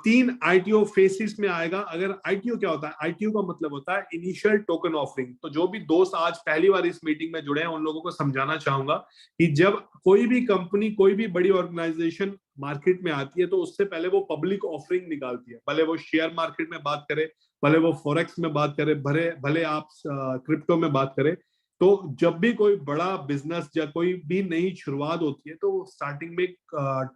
3 ITO फेसिस में आएगा। अगर ITO क्या होता है, ITO का मतलब होता है इनिशियल टोकन ऑफरिंग। तो जो भी दोस्त आज पहली बार इस मीटिंग में जुड़े हैं, उन लोगों को समझाना चाहूंगा कि जब कोई भी कंपनी, कोई भी बड़ी ऑर्गेनाइजेशन मार्केट में आती है, तो उससे पहले वो पब्लिक ऑफरिंग निकालती है। भले वो शेयर मार्केट में बात करे, भले वो फॉरेक्स में बात करे, भले आप क्रिप्टो में बात करें। तो जब भी कोई बड़ा बिजनेस या कोई भी नई शुरुआत होती है, तो वो स्टार्टिंग में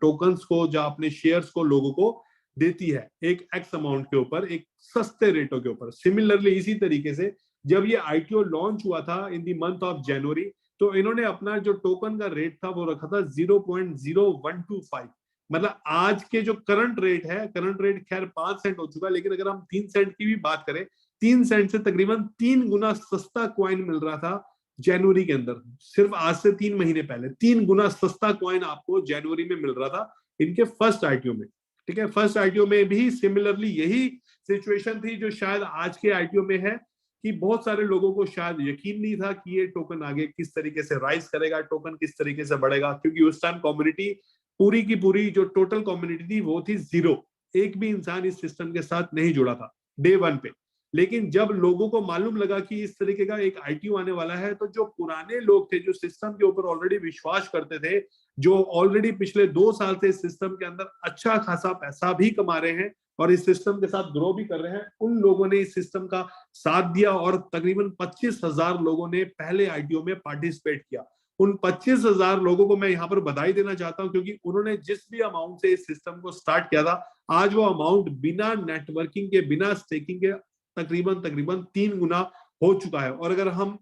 टोकन्स को या अपने शेयर्स को लोगों को देती है एक एक्स अमाउंट के ऊपर, एक सस्ते रेटों के ऊपर। सिमिलरली इसी तरीके से जब ये ITO लॉन्च हुआ था in the month of January, तो इन्होंने अपना जो टोकन का रेट था वो रखा था 0.0125। मतलब आज के जो करंट रेट है, करंट रेट खैर 5 सेंट हो चुका है, लेकिन अगर हम 3 सेंट की भी बात करें, 3 सेंट से तकरीबन 3 गुना सस्ता कॉइन मिल रहा था जनवरी के अंदर। सिर्फ आज से 3 महीने पहले 3 गुना सस्ता कॉइन आपको जनवरी में मिल रहा था इनके फर्स्ट ITO में, ठीक है। फर्स्ट ITO में भी सिमिलरली यही सिचुएशन थी जो शायद आज के ITO में है, कि बहुत सारे लोगों को शायद यकीन नहीं था कि ये टोकन आगे किस तरीके से राइज करेगा, टोकन किस तरीके से बढ़ेगा, क्योंकि उस टाइम कम्युनिटी पूरी की पूरी जो टोटल कम्युनिटी थी वो थी 0। एक भी इंसान इस सिस्टम के साथ नहीं जुड़ा था डे 1 पे। लेकिन जब लोगों को मालूम लगा कि इस तरीके का एक ITO आने वाला है, तो जो पुराने लोग थे, जो सिस्टम के ऊपर ऑलरेडी विश्वास करते थे, जो ऑलरेडी पिछले 2 साल से इस सिस्टम के अंदर अच्छा खासा पैसा भी कमा रहे हैं और इस सिस्टम के साथ ग्रो भी कर रहे हैं, उन लोगों ने इस सिस्टम का साथ दिया और तकरीबन 25,000 लोगों ने पहले ITO में पार्टिसिपेट किया। उन 25,000 लोगों को मैं यहाँ पर बधाई देना चाहता हूँ, क्योंकि उन्होंने जिस भी अमाउंट से इस सिस्टम को स्टार्ट किया था, आज वो अमाउंट बिना नेटवर्किंग के, बिना स्टेकिंग के तकरीबन 3 गुना हो चुका है। और अगर हम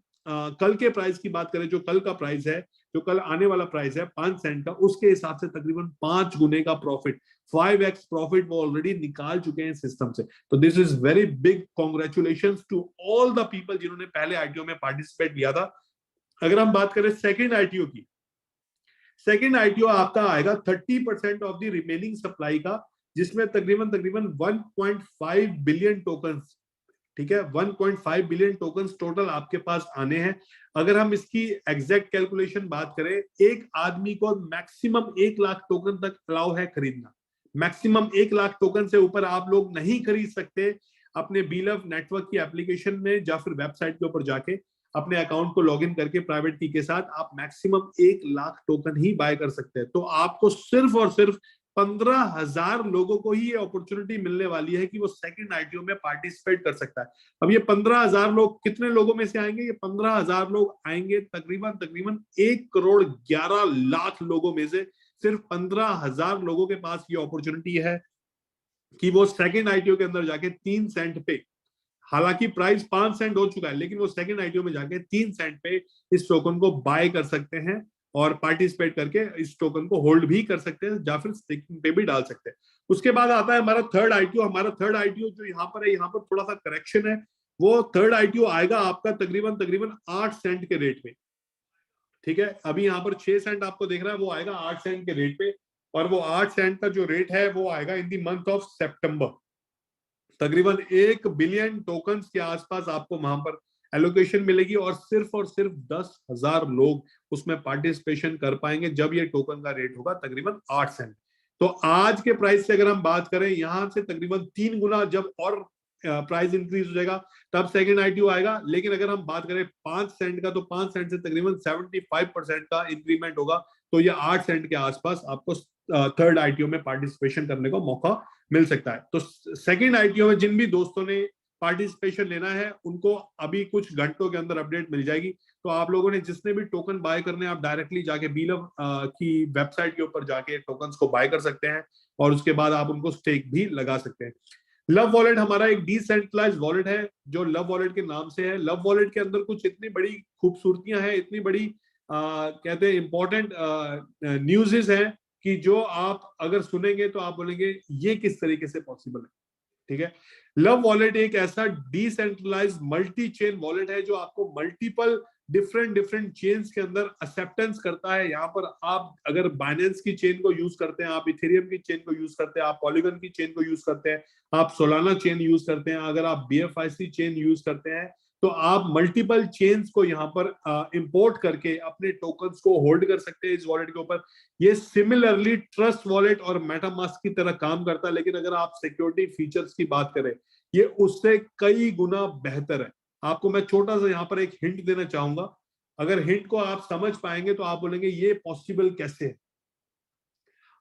कल के प्राइस की बात करें, जो कल का प्राइस है, जो कल आने वाला प्राइस है 5 सेंट का, उसके हिसाब से तकरीबन 5 गुने का प्रॉफिट, 5x प्रॉफिट वो ऑलरेडी निकाल चुके हैं सिस्टम से। तो this is very big congratulations to all the people जिन्होंने पहले ITO में पार्टिसिपेट किया था। अगर हम बात करें सेकंड ITO की, सेकंड ITO आपका आएगा 30% ऑफ द रिमेनिंग सप्लाई का, जिसमें तकरीबन 1.5 बिलियन टोकन्स, ठीक है, 1.5 बिलियन टोकन्स टोटल आपके पास आने हैं। अगर हम इसकी एग्जैक्ट कैलकुलेशन बात करें, एक आदमी को मैक्सिमम 1 लाख टोकन तक अलाउ है खरीदना। मैक्सिमम 1 लाख टोकन से ऊपर आप लोग नहीं खरीद सकते। अपने बीलव नेटवर्क की एप्लीकेशन में या फिर वेबसाइट के ऊपर जाके अपने अकाउंट को लॉगिन करके प्राइवेट की के साथ आप मैक्सिमम 1 लाख टोकन ही बाय कर सकते हैं। तो आपको सिर्फ और सिर्फ 15,000 लोगों को ही ये अपॉर्चुनिटी मिलने वाली है कि वो सेकंड ITO में पार्टिसिपेट कर सकता है। अब ये 15,000 लोग कितने लोगों में से आएंगे? ये 15,000 लोग आएंगे तकरीबन 1 करोड़ 11 लाख लोगों में से। सिर्फ 15,000 लोगों के पास ये अपॉर्चुनिटी है कि वो सेकंड ITO के अंदर जाके 3 सेंट पे, हालांकि प्राइस 5 सेंट हो चुका है, लेकिन वो सेकंड ITO में जाके 3 सेंट पे इस टोकन को बाय कर सकते हैं और पार्टिसिपेट करके इस टोकन को होल्ड भी कर सकते हैं या फिर स्टेकिंग पे भी डाल सकते हैं। उसके बाद आता है हमारा थर्ड ITO। हमारा थर्ड ITO जो यहाँ पर है, यहाँ पर थोड़ा सा करेक्शन है। वो थर्ड ITO आएगा आपका तकरीबन 8 सेंट के रेट पे, ठीक है। अभी यहाँ पर 6 सेंट आपको देख रहा है, वो आएगा 8 सेंट के रेट पे, और वो 8 सेंट का जो रेट है वो आएगा इन दी मंथ ऑफ सितंबर। तकरीबन 1 बिलियन टोकन्स के आसपास आपको वहां पर एलोकेशन मिलेगी और सिर्फ 10,000 लोग उसमें पार्टिसिपेशन कर पाएंगे जब ये टोकन का रेट होगा तकरीबन 8 सेंट। तो आज के प्राइस से अगर हम बात करें, यहां से तकरीबन 3 गुना जब और प्राइस इंक्रीज हो जाएगा तब सेकंड आईटीओ आएगा। लेकिन अगर हम बात करें 5 सेंट का, तो 5 सेंट से तकरीबन 75% का इंक्रीमेंट होगा। तो ये 8 सेंट के आसपास आपको थर्ड आईटीओ में पार्टिसिपेशन करने का मौका मिल सकता है। तो सेकंड आईटीओ में जिन भी दोस्तों ने पार्टिसिपेशन लेना है उनको अभी कुछ घंटों के अंदर अपडेट मिल जाएगी। तो आप लोगों ने जिसने भी टोकन बाय करने, आप डायरेक्टली जाके बीलव की वेबसाइट के ऊपर जाके टोकन्स को बाय कर सकते हैं और उसके बाद आप उनको स्टेक भी लगा सकते हैं। लव वॉलेट हमारा एक डिसेंट्रलाइज्ड वॉलेट है जो लव वॉलेट के नाम से है। लव वॉलेट के अंदर कुछ इतनी बड़ी खूबसूरतियां हैं, इतनी बड़ी कहते हैं इंपॉर्टेंट न्यूज़ेस हैं कि जो आप अगर सुनेंगे तो आप बोलेंगे ये किस तरीके से पॉसिबल है। ठीक है, लव वॉलेट एक ऐसा डिसेंट्रलाइज्ड मल्टी चेन वॉलेट है जो आपको मल्टीपल डिफरेंट चेन्स के अंदर एक्सेप्टेंस करता है। यहाँ पर आप अगर बाइनेंस की चेन को यूज करते हैं, आप इथेरियम की चेन को यूज करते हैं, आप पॉलीगन की चेन को यूज करते हैं, आप सोलाना चेन यूज करते हैं, अगर आप BFIC चेन यूज करते हैं, तो आप मल्टीपल चेन्स को यहाँ पर इंपोर्ट करके अपने टोकन्स को होल्ड कर सकते हैं इस वॉलेट के ऊपर। ये सिमिलरली ट्रस्ट वॉलेट और मेटामास्क की तरह काम करता है, लेकिन अगर आप सिक्योरिटी फीचर्स की बात करें ये उससे कई गुना बेहतर है। आपको मैं छोटा सा यहाँ पर एक हिंट देना चाहूंगा, अगर हिंट को आप समझ पाएंगे तो आप बोलेंगे ये पॉसिबल कैसे है।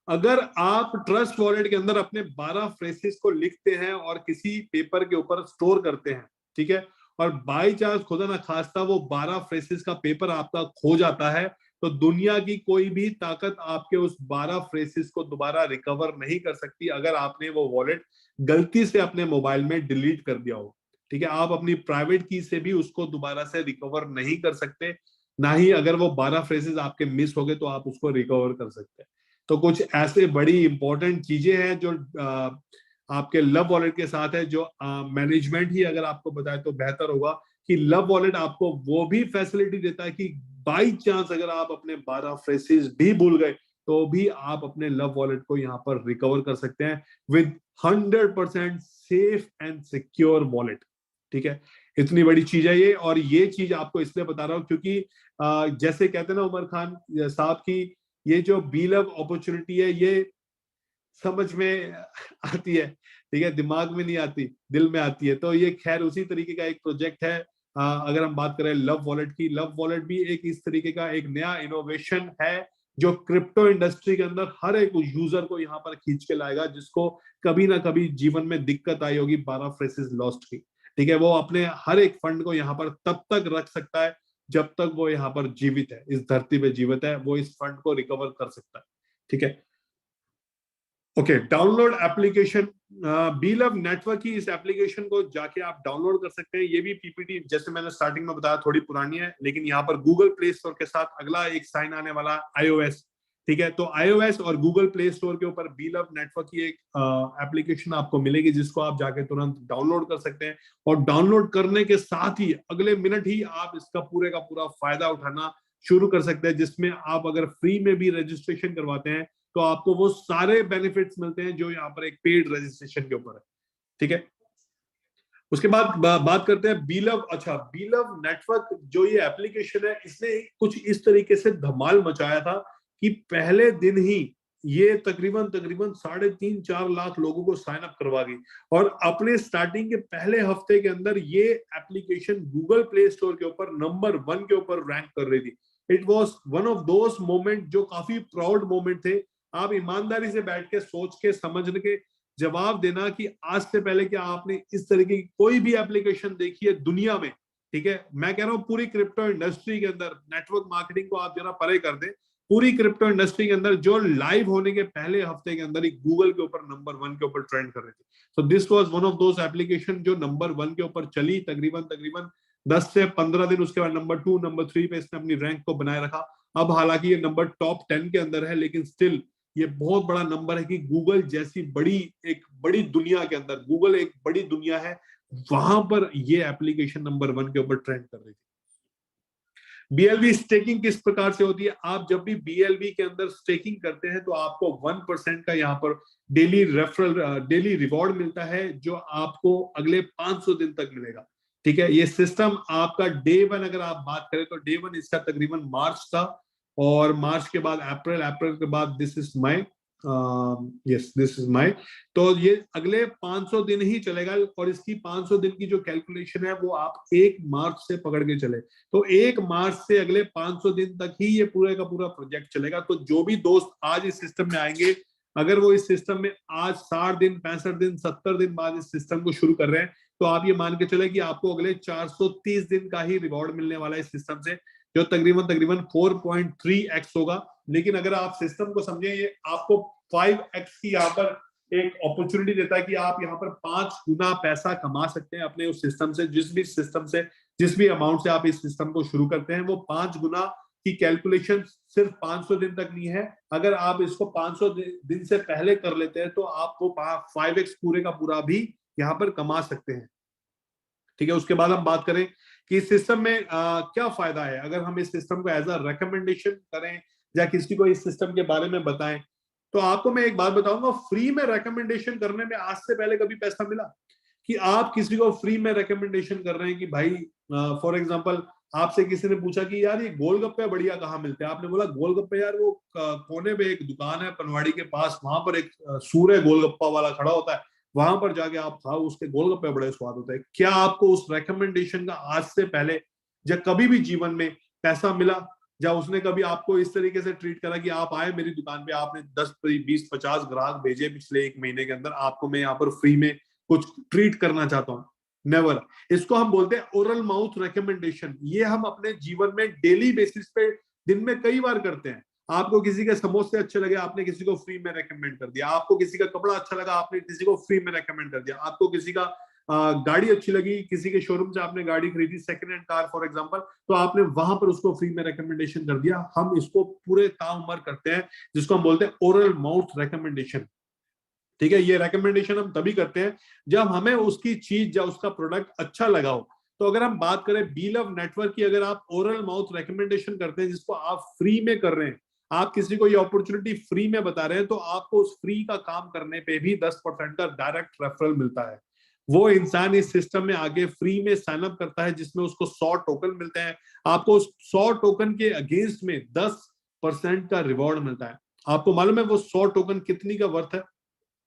अगर आप ट्रस्ट वॉलेट के अंदर अपने 12 फ्रेसेस को लिखते हैं और किसी पेपर के ऊपर स्टोर करते हैं, ठीक है, और बाई चांस खुदा ना खास्ता वो 12 फ्रेसेस का पेपर आपका खो जाता है, तो दुनिया की कोई भी ताकत आपके उस 12 फ्रेसेस को दोबारा रिकवर नहीं कर सकती अगर आपने वो वॉलेट गलती से अपने मोबाइल में डिलीट कर दिया हो। ठीक है, आप अपनी प्राइवेट की से भी उसको दोबारा से रिकवर नहीं कर सकते, ना ही अगर वो 12 फ्रेसेस आपके मिस हो गए तो आप उसको रिकवर कर सकते हैं। तो कुछ ऐसे बड़ी इंपॉर्टेंट चीजें हैं जो आपके लव वॉलेट के साथ है, जो मैनेजमेंट ही अगर आपको बताए तो बेहतर होगा कि लव वॉलेट आपको वो भी फैसिलिटी देता है कि बाई चांस अगर आप अपने 12 फ्रेसेस भी भूल गए तो भी आप अपने लव वॉलेट को यहाँ पर रिकवर कर सकते हैं with 100% safe and secure wallet. ठीक है, इतनी बड़ी चीज है ये, और ये चीज आपको इसलिए बता रहा हूं क्योंकि जैसे कहते हैं ना उमर खान साहब की, ये जो बीलव अपॉर्चुनिटी है ये समझ में आती है, ठीक है, दिमाग में नहीं आती, दिल में आती है। तो ये खैर उसी तरीके का एक प्रोजेक्ट है। अगर हम बात करें लव वॉलेट की, लव वॉलेट भी एक इस तरीके का एक नया इनोवेशन है जो क्रिप्टो इंडस्ट्री के अंदर हर एक यूजर को यहाँ पर खींच के लाएगा जिसको कभी ना कभी जीवन में दिक्कत आई होगी 12 फ्रेसेस लॉस्ट की। ठीक है, वो अपने हर एक फंड को यहाँ पर तब तक रख सकता है जब तक वो यहाँ पर जीवित है, इस धरती पे जीवित है, वो इस फंड को रिकवर कर सकता है। ठीक है, ओके, डाउनलोड एप्लीकेशन बीलव नेटवर्क की इस एप्लीकेशन को जाके आप डाउनलोड कर सकते हैं। ये भी पीपीटी जैसे मैंने स्टार्टिंग में बताया थोड़ी पुरानी है, लेकिन यहाँ पर गूगल प्ले स्टोर के साथ अगला एक साइन आने वाला iOS। ठीक है, तो iOS और गूगल प्ले स्टोर के ऊपर बीलव नेटवर्क की एक एप्लीकेशन आपको मिलेगी जिसको आप जाके तुरंत डाउनलोड कर सकते हैं, और डाउनलोड करने के साथ ही अगले मिनट ही आप इसका पूरे का पूरा फायदा उठाना शुरू कर सकते हैं, जिसमें आप अगर फ्री में भी रजिस्ट्रेशन करवाते हैं तो आपको वो सारे बेनिफिट्स मिलते हैं जो यहाँ पर एक पेड रजिस्ट्रेशन के ऊपर है। ठीक है, उसके बाद बात करते हैं बीलव। अच्छा, बीलव नेटवर्क जो ये एप्लीकेशन है इसने कुछ इस तरीके से धमाल मचाया था कि पहले दिन ही ये तकरीबन 3.5-4 लाख लोगों को साइन अप करवा गई, और अपने स्टार्टिंग के पहले हफ्ते के अंदर ये एप्लीकेशन गूगल प्ले स्टोर के ऊपर नंबर 1 के ऊपर रैंक कर रही थी। It was one of those moment जो काफी प्राउड मोमेंट थे। आप ईमानदारी से बैठ के सोच के समझ के जवाब देना कि आज से पहले क्या आपने इस तरीके की कोई भी एप्लीकेशन देखी है दुनिया में। ठीक है, मैं कह रहा हूं पूरी क्रिप्टो इंडस्ट्री के अंदर, नेटवर्क मार्केटिंग को आप जरा परे कर दें, पूरी क्रिप्टो इंडस्ट्री के अंदर जो लाइव होने के पहले हफ्ते के अंदर ही गूगल के ऊपर नंबर 1 के ऊपर ट्रेंड कर रही थी। So this was one of those application जो नंबर 1 के ऊपर चली तकरीबन 10 से 15 दिन, उसके बाद नंबर 2 नंबर 3 पे इसने अपनी रैंक को बनाए रखा। अब हालांकि ये नंबर टॉप 10 के अंदर है, लेकिन स्टिल ये बहुत बड़ा नंबर है कि गूगल जैसी एक बड़ी दुनिया के अंदर, गूगल एक बड़ी दुनिया है, वहां पर ये एप्लीकेशन नंबर 1 के ऊपर ट्रेंड कर रही थी। BLV स्टेकिंग किस प्रकार से होती है? आप जब भी BLV के अंदर स्टेकिंग करते हैं तो आपको 1% का यहाँ पर डेली रिवॉर्ड मिलता है जो आपको अगले 500 दिन तक मिलेगा। ठीक है, ये सिस्टम आपका डे 1 अगर आप बात करें तो डे 1 इसका तकरीबन मार्च था, और मार्च के बाद अप्रैल, अप्रैल के बाद this is May, yes this is May. तो ये अगले 500 दिन ही चलेगा, और इसकी 500 दिन की जो कैलकुलेशन है वो आप 1 मार्च से पकड़ के चले, तो 1 मार्च से अगले 500 दिन तक ही ये पूरे का पूरा प्रोजेक्ट चलेगा। तो जो भी दोस्त आज इस सिस्टम में आएंगे, अगर वो इस सिस्टम में आज 60 दिन, 65 दिन, 70 दिन बाद इस सिस्टम को शुरू कर रहे हैं, तो आप ये मान के चले कि आपको अगले 430 दिन का ही रिवॉर्ड मिलने वाला है इस सिस्टम से, जो तकरीबन 4.3x होगा। लेकिन अगर आप सिस्टम को समझें, ये आपको 5x की यहाँ पर एक अपॉर्चुनिटी देता है कि आप यहाँ पर 5 गुना पैसा कमा सकते हैं अपने उस सिस्टम से। जिस भी अमाउंट से आप इस सिस्टम को शुरू करते हैं, वो 5 गुना की कैलकुलेशन सिर्फ 500 दिन तक नहीं है। अगर आप इसको 500 दिन से पहले कर लेते हैं तो आप वो 5x पूरे का पूरा भी यहाँ पर कमा सकते हैं। ठीक है, उसके बाद हम बात करें कि इस सिस्टम में क्या फायदा है। अगर हम इस सिस्टम को एज अ रिकमेंडेशन करें या किसी को इस सिस्टम के बारे में बताएं, तो आपको मैं एक बात बताऊंगा, फ्री में रिकमेंडेशन करने में आज से पहले कभी पैसा मिला कि आप किसी को फ्री में रिकमेंडेशन कर रहे हैं कि भाई फॉर एग्जांपल आपसे किसी ने पूछा कि यार ये गोलगप्पे बढ़िया कहाँ मिलते हैं, आपने बोला गोलगप्पे यार वो कोने पे एक दुकान है पनवाड़ी के पास, वहां पर एक सूर्य गोलगप्पा वाला खड़ा होता है, वहां पर जाके आप खाओ, उसके गोलगप्पे बड़े स्वाद होते हैं। क्या आपको उस रिकमेंडेशन का आज से पहले या कभी भी जीवन में पैसा मिला, या उसने कभी आपको इस तरीके से ट्रीट करा कि आप आए मेरी दुकान पे, आपने 10, 20, 50 ग्राहक भेजे पिछले 1 महीने के अंदर, आपको मैं यहाँ पर फ्री में कुछ ट्रीट करना चाहता हूँ? नेवर। इसको हम बोलते हैं ओरल माउथ रिकमेंडेशन। ये हम अपने जीवन में डेली बेसिस पे दिन में कई बार करते हैं। आपको किसी के समोसे अच्छे लगे, आपने किसी को फ्री में रेकमेंड कर दिया। आपको किसी का कपड़ा अच्छा लगा, आपने किसी को फ्री में रेकमेंड कर दिया। आपको किसी का गाड़ी अच्छी लगी, किसी के शोरूम से आपने गाड़ी खरीदी, second hand car for example, तो आपने वहां पर उसको फ्री में रेकमेंडेशन कर दिया। हम इसको पूरे ताउम्र करते हैं, जिसको हम बोलते हैं ओरल माउथ रेकमेंडेशन। ठीक है, ये रेकमेंडेशन हम तभी करते हैं जब हमें उसकी चीज या उसका प्रोडक्ट अच्छा लगा हो। तो अगर हम बात करें बी लव नेटवर्क की, अगर आप ओरल माउथ रेकमेंडेशन करते हैं जिसको आप फ्री में कर रहे हैं, आप किसी को ये अपॉर्चुनिटी फ्री में बता रहे हैं, तो आपको उस फ्री का काम करने पे भी 10% का डायरेक्ट रेफरल मिलता है। वो इंसान इस सिस्टम में आगे फ्री में साइन अप करता है, जिसमें उसको 100 टोकन मिलते हैं। आपको उस 100 टोकन के अगेंस्ट में 10% का रिवॉर्ड मिलता है। आपको मालूम है वो 100 टोकन कितनी का वर्थ है?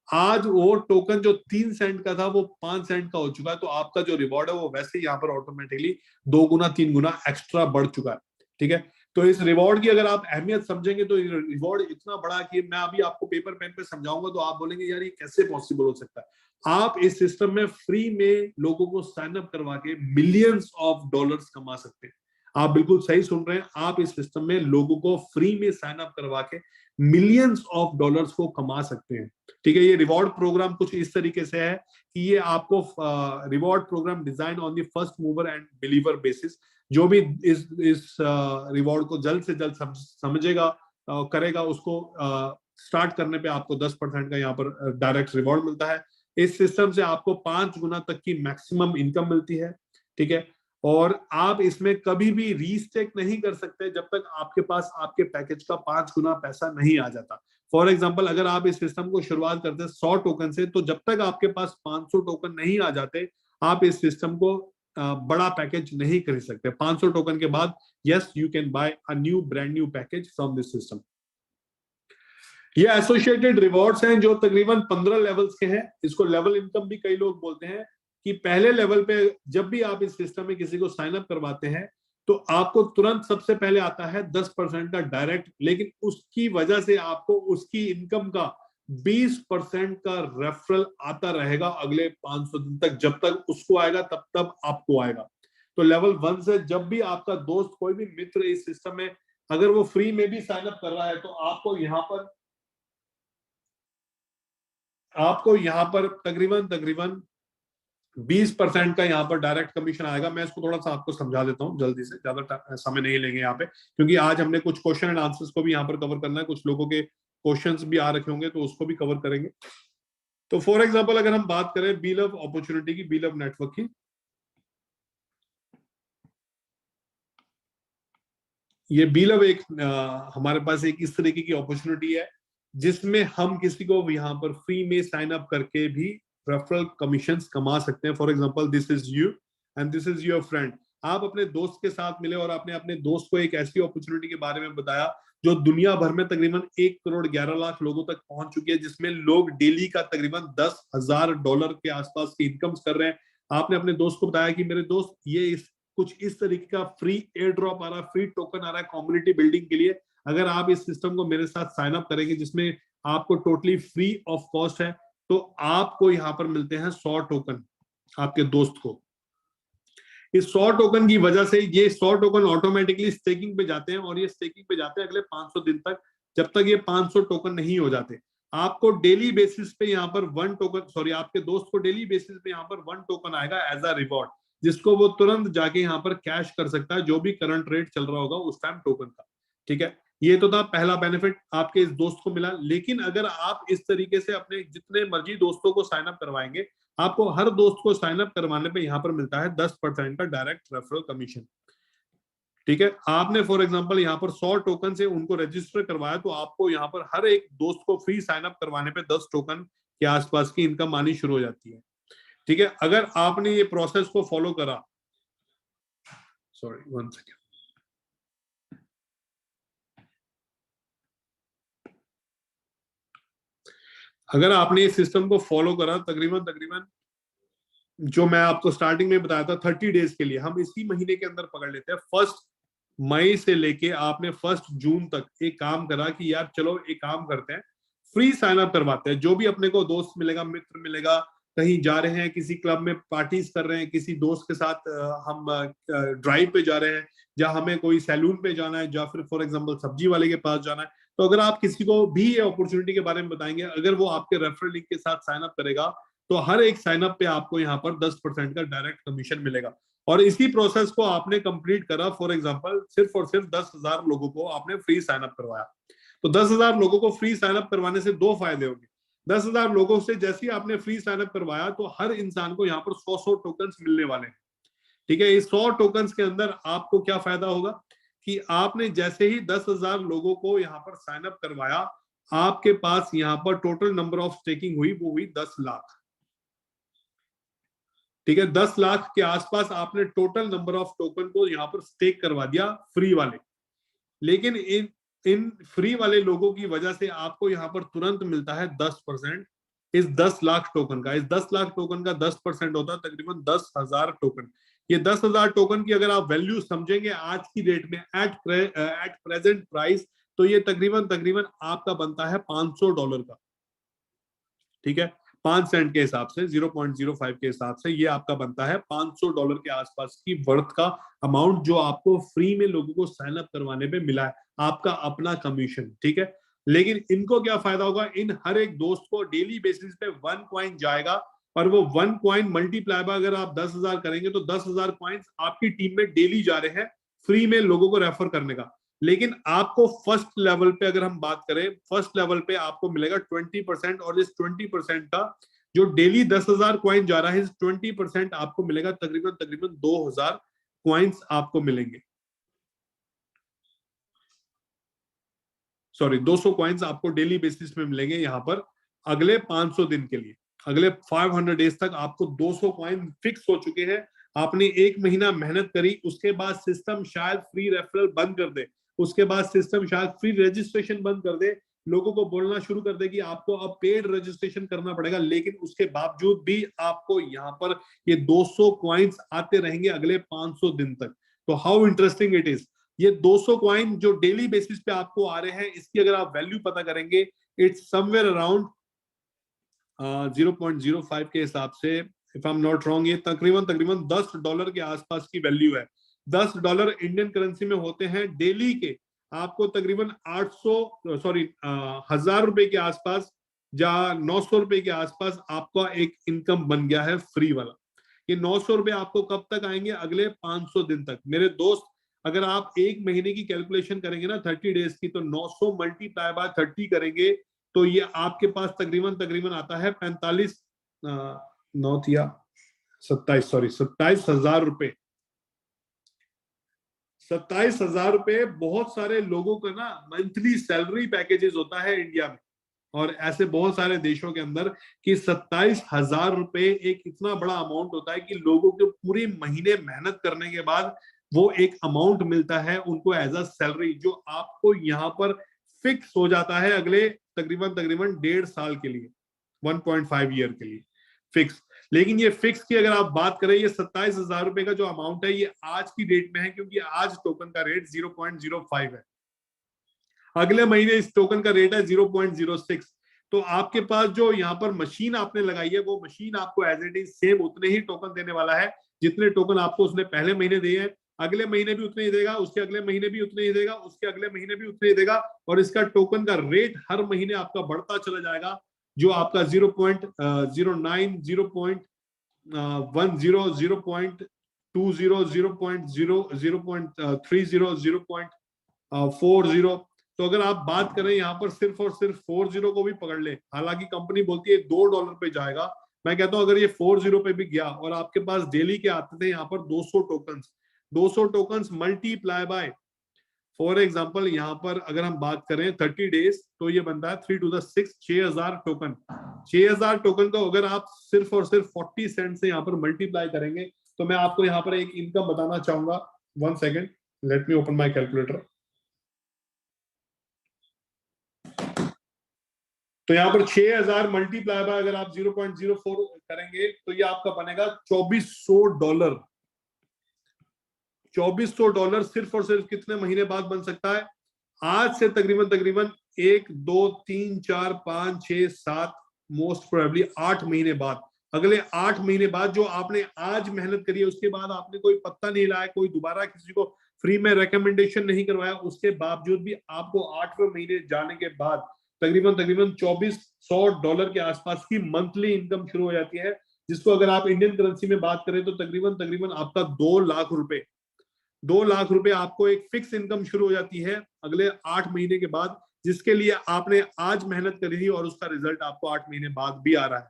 आज वो टोकन जो 3 सेंट का था वो 5 सेंट का हो चुका है। तो आपका जो रिवॉर्ड है वो वैसे ही यहाँ पर ऑटोमेटिकली 2 गुना 3 गुना एक्स्ट्रा बढ़ चुका है। ठीक है, तो इस रिवॉर्ड की अगर आप अहमियत समझेंगे तो रिवॉर्ड इतना बड़ा कि मैं अभी आपको पेपर पेन पे समझाऊंगा तो आप बोलेंगे यार ये कैसे पॉसिबल हो सकता है। आप इस सिस्टम में फ्री में लोगों को साइन अप करवा के मिलियंस ऑफ डॉलर्स कमा सकते हैं। आप बिल्कुल सही सुन रहे हैं, आप इस सिस्टम में लोगों को फ्री में साइन अप करवा के मिलियंस ऑफ डॉलर्स को कमा सकते हैं। ठीक है, ये रिवॉर्ड प्रोग्राम कुछ इस तरीके से है कि ये आपको reward program design on the first mover and believer basis. जो भी इस रिवॉर्ड को जल्द से जल्द समझेगा करेगा, उसको स्टार्ट करने पे आपको 10% का यहाँ पर डायरेक्ट रिवॉर्ड मिलता है। इस सिस्टम से आपको 5 गुना तक की मैक्सिमम इनकम मिलती है। ठीक है, और आप इसमें कभी भी रीस्टेक नहीं कर सकते जब तक आपके पास आपके पैकेज का 5 गुना पैसा नहीं आ जाता। फॉर एग्जांपल, अगर आप इस सिस्टम को शुरुआत करते हैं 100 टोकन से, तो जब तक आपके पास 500 टोकन नहीं आ जाते, आप इस सिस्टम को बड़ा पैकेज नहीं खरीद सकते। 500 टोकन के बाद yes you can buy a new brand new package from this system. ये एसोसिएटेड रिवॉर्ड्स हैं जो तकरीबन 15 लेवल्स के हैं। इसको लेवल इनकम भी कई लोग बोलते हैं कि पहले लेवल पे जब भी आप इस सिस्टम में किसी को साइन अप करवाते हैं तो आपको तुरंत सबसे पहले आता है 10% का डायरेक्ट, लेकिन उसकी वजह से आपको उसकी इनकम का 20% का रेफरल आता रहेगा अगले 500 दिन तक। जब तक उसको आएगा तब तक आपको आएगा। तो लेवल 1 से जब भी आपका दोस्त कोई भी मित्र इस सिस्टम में अगर वो फ्री में भी साइन अप कर रहा है तो आपको यहाँ पर तकरीबन 20% का यहाँ पर डायरेक्ट कमीशन आएगा। मैं इसको थोड़ा सा आपको समझा देता हूँ जल्दी से, ज्यादा समय नहीं लेंगे यहाँ पे, क्योंकि आज हमने कुछ क्वेश्चन एंड आंसर्स को भी यहाँ पर कवर करना है। कुछ लोगों के क्वेश्चंस भी आ रखे होंगे तो उसको भी कवर करेंगे। तो फॉर एग्जांपल अगर हम बात करें बी लव अपॉर्चुनिटी की, बी लव नेटवर्क की, ये बी लव एक हमारे पास एक इस तरीके की अपॉर्चुनिटी है जिसमें हम किसी को यहाँ पर फ्री में साइन अप करके भी रेफरल कमीशंस कमा सकते हैं। For example this is you, and this is your friend. आप अपने दोस्त के साथ मिले और आपने अपने दोस्त को एक ऐसी अपॉर्चुनिटी के बारे में बताया जो दुनिया भर में तकरीबन 1 करोड़ 11 लाख लोगों तक पहुंच चुकी है, जिसमें लोग डेली का तकरीबन $10,000 के आसपास की इनकम कर रहे हैं। आपने अपने दोस्त को बताया कि मेरे दोस्त ये कुछ इस तरीके का फ्री एयर ड्रॉप आ रहा है, फ्री टोकन आ रहा है कम्युनिटी बिल्डिंग के लिए, अगर आप इस सिस्टम को मेरे साथ साइन अप करेंगे जिसमें आपको टोटली फ्री ऑफ कॉस्ट है, तो आपको यहाँ पर मिलते हैं 100 टोकन आपके दोस्त को। इस 100 टोकन की वजह से ये 100 टोकन ऑटोमेटिकली स्टेकिंग पे जाते हैं और ये स्टेकिंग पे जाते हैं अगले 500 दिन तक, जब तक ये 500 टोकन नहीं हो जाते। आपको डेली बेसिस पे यहाँ पर 1 टोकन, सॉरी आपके दोस्त को डेली बेसिस पे यहाँ पर 1 टोकन आएगा एज अ रिवॉर्ड, जिसको वो तुरंत जाके यहाँ पर कैश कर सकता है जो भी करंट रेट चल रहा होगा उस टाइम टोकन का। ठीक है, ये तो था पहला बेनिफिट आपके इस दोस्त को मिला। लेकिन अगर आप इस तरीके से अपने जितने मर्जी दोस्तों को साइन अप करवाएंगे, आपको हर दोस्त को साइन अप करवाने पे यहाँ पर मिलता है 10% का डायरेक्ट रेफरल कमीशन। ठीक है, आपने फॉर एग्जांपल यहाँ पर 100 टोकन से उनको रजिस्टर करवाया, तो आपको यहाँ पर हर एक दोस्त को फ्री साइन अप करवाने पे 10 टोकन के आसपास की इनकम आनी शुरू हो जाती है। ठीक है, अगर आपने ये प्रोसेस को फॉलो करा, सॉरी 1 सेकेंड, अगर आपने इस सिस्टम को फॉलो करा तकरीबन जो मैं आपको स्टार्टिंग में बताया था 30 डेज के लिए, हम इसी महीने के अंदर पकड़ लेते हैं 1 मई से लेके आपने 1 जून तक एक काम करा कि यार चलो एक काम करते हैं, फ्री साइन अप करवाते हैं। जो भी अपने को दोस्त मिलेगा, मित्र मिलेगा, कहीं जा रहे हैं, किसी क्लब में पार्टीज कर रहे हैं, किसी दोस्त के साथ हम ड्राइव पे जा रहे हैं, या हमें कोई सैलून पे जाना है, या फिर फॉर एग्जांपल सब्जी वाले के पास जाना है, तो अगर आप किसी को भी ये अपॉर्चुनिटी के बारे में बताएंगे, अगर वो आपके रेफरल लिंक के साथ साइन अप करेगा, तो हर एक साइन अप पे आपको यहाँ पर 10% का डायरेक्ट कमीशन मिलेगा। और इसी प्रोसेस को आपने कंप्लीट करा, फॉर एग्जांपल सिर्फ और सिर्फ 10,000 लोगों को आपने फ्री साइन अप करवाया। तो 10,000 लोगों को फ्री साइन अप करवाने से 2 फायदे होंगे। 10,000 लोगों से जैसे ही आपने फ्री साइन अप करवाया, तो हर इंसान को यहाँ पर 100 टोकन मिलने वाले हैं। ठीक है, इस 100 टोकन के अंदर आपको क्या फायदा होगा कि आपने जैसे ही 10,000 लोगों को यहाँ पर साइन अप करवाया, आपके पास यहाँ पर टोटल नंबर ऑफ स्टेकिंग हुई, वो हुई 10 लाख। ठीक है, 10 लाख के आसपास आपने टोटल नंबर ऑफ टोकन को यहाँ पर स्टेक करवा दिया फ्री वाले। लेकिन इन फ्री वाले लोगों की वजह से आपको यहाँ पर तुरंत मिलता है 10% इस 10 लाख टोकन का। इस 10 लाख टोकन का 10% होता है तकरीबन 10,000 टोकन। ये 10,000 टोकन की अगर आप वैल्यू समझेंगे आज की डेट में एट प्रेजेंट प्राइस, तो ये तकरीबन आपका बनता है $500 का। ठीक है, 5 सेंट के हिसाब से, 0.05 के हिसाब से ये आपका बनता है $500 के आसपास की वर्थ का अमाउंट, जो आपको फ्री में लोगों को साइन अप करवाने पे मिला है, आपका अपना कमीशन। ठीक है, लेकिन इनको क्या फायदा होगा, इन हर एक दोस्त को डेली बेसिस पे 1 कॉइन जाएगा, और वो 1 कॉइन मल्टीप्लाई बाय अगर आप 10,000 करेंगे तो 10,000 कॉइन्स आपकी टीम में डेली जा रहे हैं फ्री में लोगों को रेफर करने का। लेकिन आपको फर्स्ट लेवल पे अगर हम बात करें, फर्स्ट लेवल पे आपको मिलेगा 20%, और इस 20% का जो डेली 10,000 कॉइन जा रहा है, इस 20% आपको मिलेगा तकरीबन 2,000 कॉइन्स आपको मिलेंगे। सॉरी, 200 कॉइन्स आपको डेली बेसिस में मिलेंगे यहाँ पर अगले 500 दिन के लिए। अगले 500 डेज तक आपको 200 कॉइन फिक्स हो चुके हैं। आपने 1 महीना मेहनत करी, उसके बाद सिस्टम शायद फ्री रेफरल बंद कर दे, उसके बाद सिस्टम शायद फ्री रजिस्ट्रेशन बंद कर दे, लोगों को बोलना शुरू कर दे कि आपको अब पेड रजिस्ट्रेशन करना पड़ेगा, लेकिन उसके बावजूद भी आपको यहाँ पर ये 200 कॉइन्स आते रहेंगे अगले 500 दिन तक। तो हाउ इंटरेस्टिंग इट इज। ये 200 कॉइन जो डेली बेसिस पे आपको आ रहे हैं, इसकी अगर आप वैल्यू पता करेंगे, इट्स समवेयर अराउंड 0.05 के हिसाब से, if I am not wrong, ये तकरीबन $10 के आसपास की वैल्यू है। $10 इंडियन करेंसी में होते हैं डेली के, आपको तकरीबन 1,000 रुपए के आसपास या 900 रुपए के आसपास आपका एक इनकम बन गया है फ्री वाला। ये 900 रुपए आपको कब तक आएंगे, अगले 500 दिन तक। मेरे दोस्त, अगर आप 1 महीने की कैलकुलेशन करेंगे ना 30 डेज की, तो 900 मल्टीप्लाई बाय 30 करेंगे तो ये आपके पास तकरीबन आता है 27,000 रुपए। 27,000 रुपए बहुत सारे लोगों का ना मंथली सैलरी पैकेजेस होता है इंडिया में। और ऐसे बहुत सारे देशों के अंदर कि 27,000 रुपए एक इतना बड़ा अमाउंट होता है कि लोगों के पूरे महीने मेहनत करने के बाद वो एक अमाउंट मिलता है उनको एज अ सैलरी, जो आपको यहाँ पर फिक्स हो जाता है अगले तकरीबन 1.5 साल के लिए, 1.5 ईयर के लिए फिक्स। लेकिन ये फिक्स की अगर आप बात करें, ये 27,000 रुपए का जो अमाउंट है ये आज की डेट में है, क्योंकि आज टोकन का रेट 0.05 है, अगले महीने इस टोकन का रेट है 0.06। तो आपके पास जो यहाँ पर मशीन आपने लगाई है, वो मशीन आपको एज इट इज सेम उतने ही टोकन देने वाला है जितने टोकन आपको उसने पहले महीने दिए हैं, अगले महीने भी उतने ही देगा, उसके अगले महीने भी उतने ही देगा, उसके अगले महीने भी उतने ही देगा, और इसका टोकन का रेट हर महीने आपका बढ़ता चला जाएगा, जो आपका 0.09, 0.10, 0.20, 0.0, 0.30, 0.40। तो अगर आप बात करें यहाँ पर सिर्फ और सिर्फ 40 को भी पकड़ ले, हालांकि कंपनी बोलती है $2 पे जाएगा, मैं कहता हूं अगर ये 40 पे भी गया और आपके पास डेली के आते थे यहाँ पर 200 tokens multiply by, for example यहाँ पर अगर हम बात करें 30 डेज, तो ये बनता है 3 to the 6, 6,000 टोकन। 6,000 टोकन को अगर आप सिर्फ और सिर्फ 40 सेंट से यहाँ पर मल्टीप्लाई करेंगे, तो मैं आपको यहाँ पर एक इनकम बताना चाहूंगा। 1 second, let me open my calculator. तो यहाँ पर 6,000 मल्टीप्लाई बाय अगर आप 0.04 करेंगे तो ये आपका बनेगा $2,400। $2,400 सिर्फ और सिर्फ कितने महीने बाद बन सकता है? आज से तकरीबन 1, 2, 3, 4, 5, 6, 7, मोस्ट प्रोबेबली 8 महीने बाद, अगले 8 महीने बाद जो आपने आज मेहनत करी है, उसके बाद आपने कोई पत्ता नहीं लाया, कोई दोबारा किसी को फ्री में रिकमेंडेशन नहीं करवाया, उसके बावजूद भी आपको 8वें महीने जाने के बाद तकरीबन $2,400 के आसपास की मंथली इनकम शुरू हो जाती है, जिसको अगर आप इंडियन करेंसी में बात करें तो तकरीबन आपका 2 लाख रुपए, 2 लाख रुपए आपको एक फिक्स इनकम शुरू हो जाती है अगले 8 महीने के बाद, जिसके लिए आपने आज मेहनत करी थी और उसका रिजल्ट आपको 8 महीने बाद भी आ रहा है।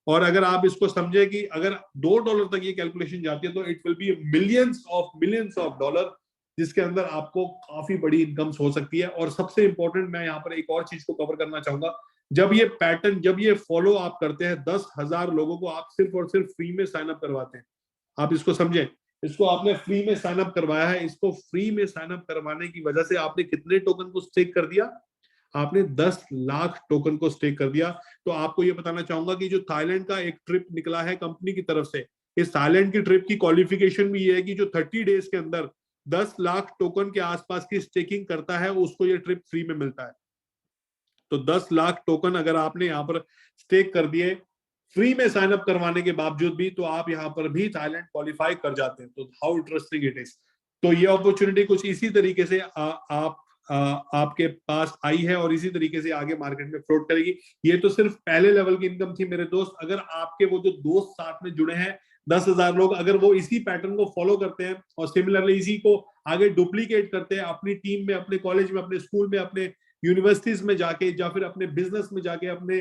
और अगर आप इसको समझे कि अगर $2 तक ये कैलकुलेशन जाती है तो it will B millions of dollar, जिसके अंदर आपको काफी बड़ी इनकम्स हो सकती है। और सबसे इंपॉर्टेंट मैं यहाँ पर एक और चीज को कवर करना चाहूंगा, जब ये पैटर्न, जब ये फॉलो आप करते हैं, 10,000 लोगों को आप सिर्फ और सिर्फ फ्री में साइन अप करवाते हैं, आप इसको समझे, इसको आपने फ्री में साइन अप करवाया है, इसको फ्री में साइन अप करवाने की वजह से आपने कितने टोकन को स्टेक कर दिया? आपने 10 लाख टोकन को स्टेक कर दिया। तो आपको ये बताना चाहूंगा कि जो थाईलैंड का एक ट्रिप निकला है कंपनी की तरफ से, इस थाईलैंड की ट्रिप की क्वालिफिकेशन भी ये है कि जो 30 डेज के अंदर 10 लाख टोकन के आसपास की स्टेकिंग करता है, उसको ये ट्रिप फ्री में मिलता है। तो 10 लाख टोकन अगर आपने यहाँ पर स्टेक कर दिए फ्री में साइन अप करवाने के बावजूद भी, तो आप यहाँ पर भी थाईलैंड क्वालिफाई कर जाते हैं। तो हाउ इंटरेस्टिंग इट इज। तो ये अपॉर्चुनिटी कुछ इसी तरीके से आपके पास आई है और इसी तरीके से आगे मार्केट में फ्लोट करेगी। ये तो सिर्फ पहले लेवल की इनकम थी मेरे दोस्त। अगर आपके वो जो दोस्त साथ में जुड़े हैं 10,000 लोग, अगर वो इसी पैटर्न को फॉलो करते हैं और सिमिलरली इसी को आगे डुप्लीकेट करते हैं अपनी टीम में, अपने कॉलेज में, अपने स्कूल में, अपने यूनिवर्सिटीज में जाके, या फिर अपने बिजनेस में जाके, अपने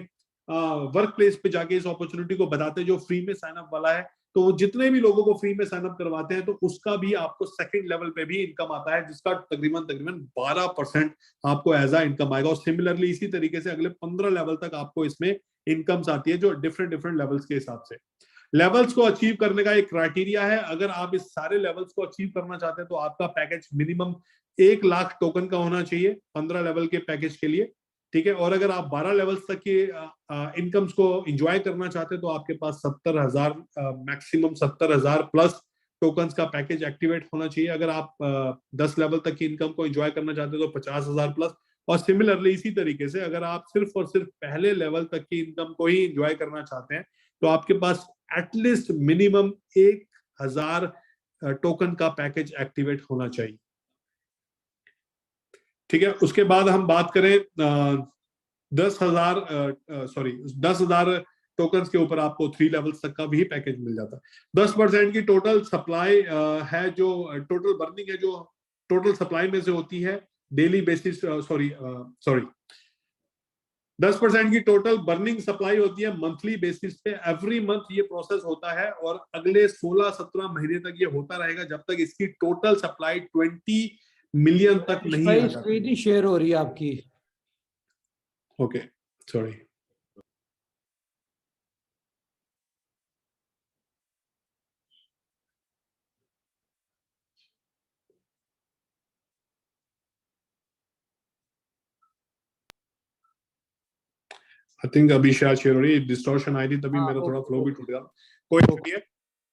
वर्क प्लेस पे जाके इस अपॉर्चुनिटी को बताते हैं जो फ्री में साइन अप वाला है, तो वो जितने भी लोगों को फ्री में साइन अप करवाते हैं तो उसका भी आपको सेकंड लेवल पे भी इनकम आता है, जिसका तकरीबन 12% आपको एज अ इनकम आएगा। और सिमिलरली इसी तरीके से अगले 15 लेवल तक आपको इसमें इनकम्स आती है, जो डिफरेंट लेवल्स के हिसाब से। लेवल्स को अचीव करने का एक क्राइटेरिया है। अगर आप इस सारे लेवल्स को अचीव करना चाहते हैं तो आपका पैकेज मिनिमम 1 लाख टोकन का होना चाहिए 15 लेवल के पैकेज के लिए, ठीक है। और अगर आप 12 लेवल्स तक की इनकम्स को एंजॉय करना चाहते हैं तो आपके पास 70,000 मैक्सिमम 70,000 प्लस टोकन्स का पैकेज एक्टिवेट होना चाहिए। अगर आप 10 लेवल तक की इनकम को एंजॉय करना चाहते हैं तो 50,000 प्लस। और सिमिलरली इसी तरीके से अगर आप सिर्फ और सिर्फ पहले लेवल तक की इनकम को ही एंजॉय करना चाहते हैं तो आपके पास एटलीस्ट मिनिमम 1,000 टोकन का पैकेज एक्टिवेट होना चाहिए, ठीक है। उसके बाद हम बात करें 10,000 टोकन्स के ऊपर आपको 3 लेवल्स तक का भी पैकेज मिल जाता है। 10% की टोटल सप्लाई है, जो टोटल बर्निंग है, जो टोटल सप्लाई में से होती है डेली बेसिस, 10% की टोटल बर्निंग सप्लाई होती है मंथली बेसिस पे। एवरी मंथ ये प्रोसेस होता है और अगले 16-17 महीने तक ये होता रहेगा जब तक इसकी टोटल सप्लाई 20 मिलियन तक नहीं आ जाती। शेयर हो रही है आपकी। ओके, सॉरी, आई थिंक अभी शायद शेयर हो रही है, डिस्टॉर्शन आई थी तभी मेरा थोड़ा फ्लो भी टूट गया। कोई नहीं है।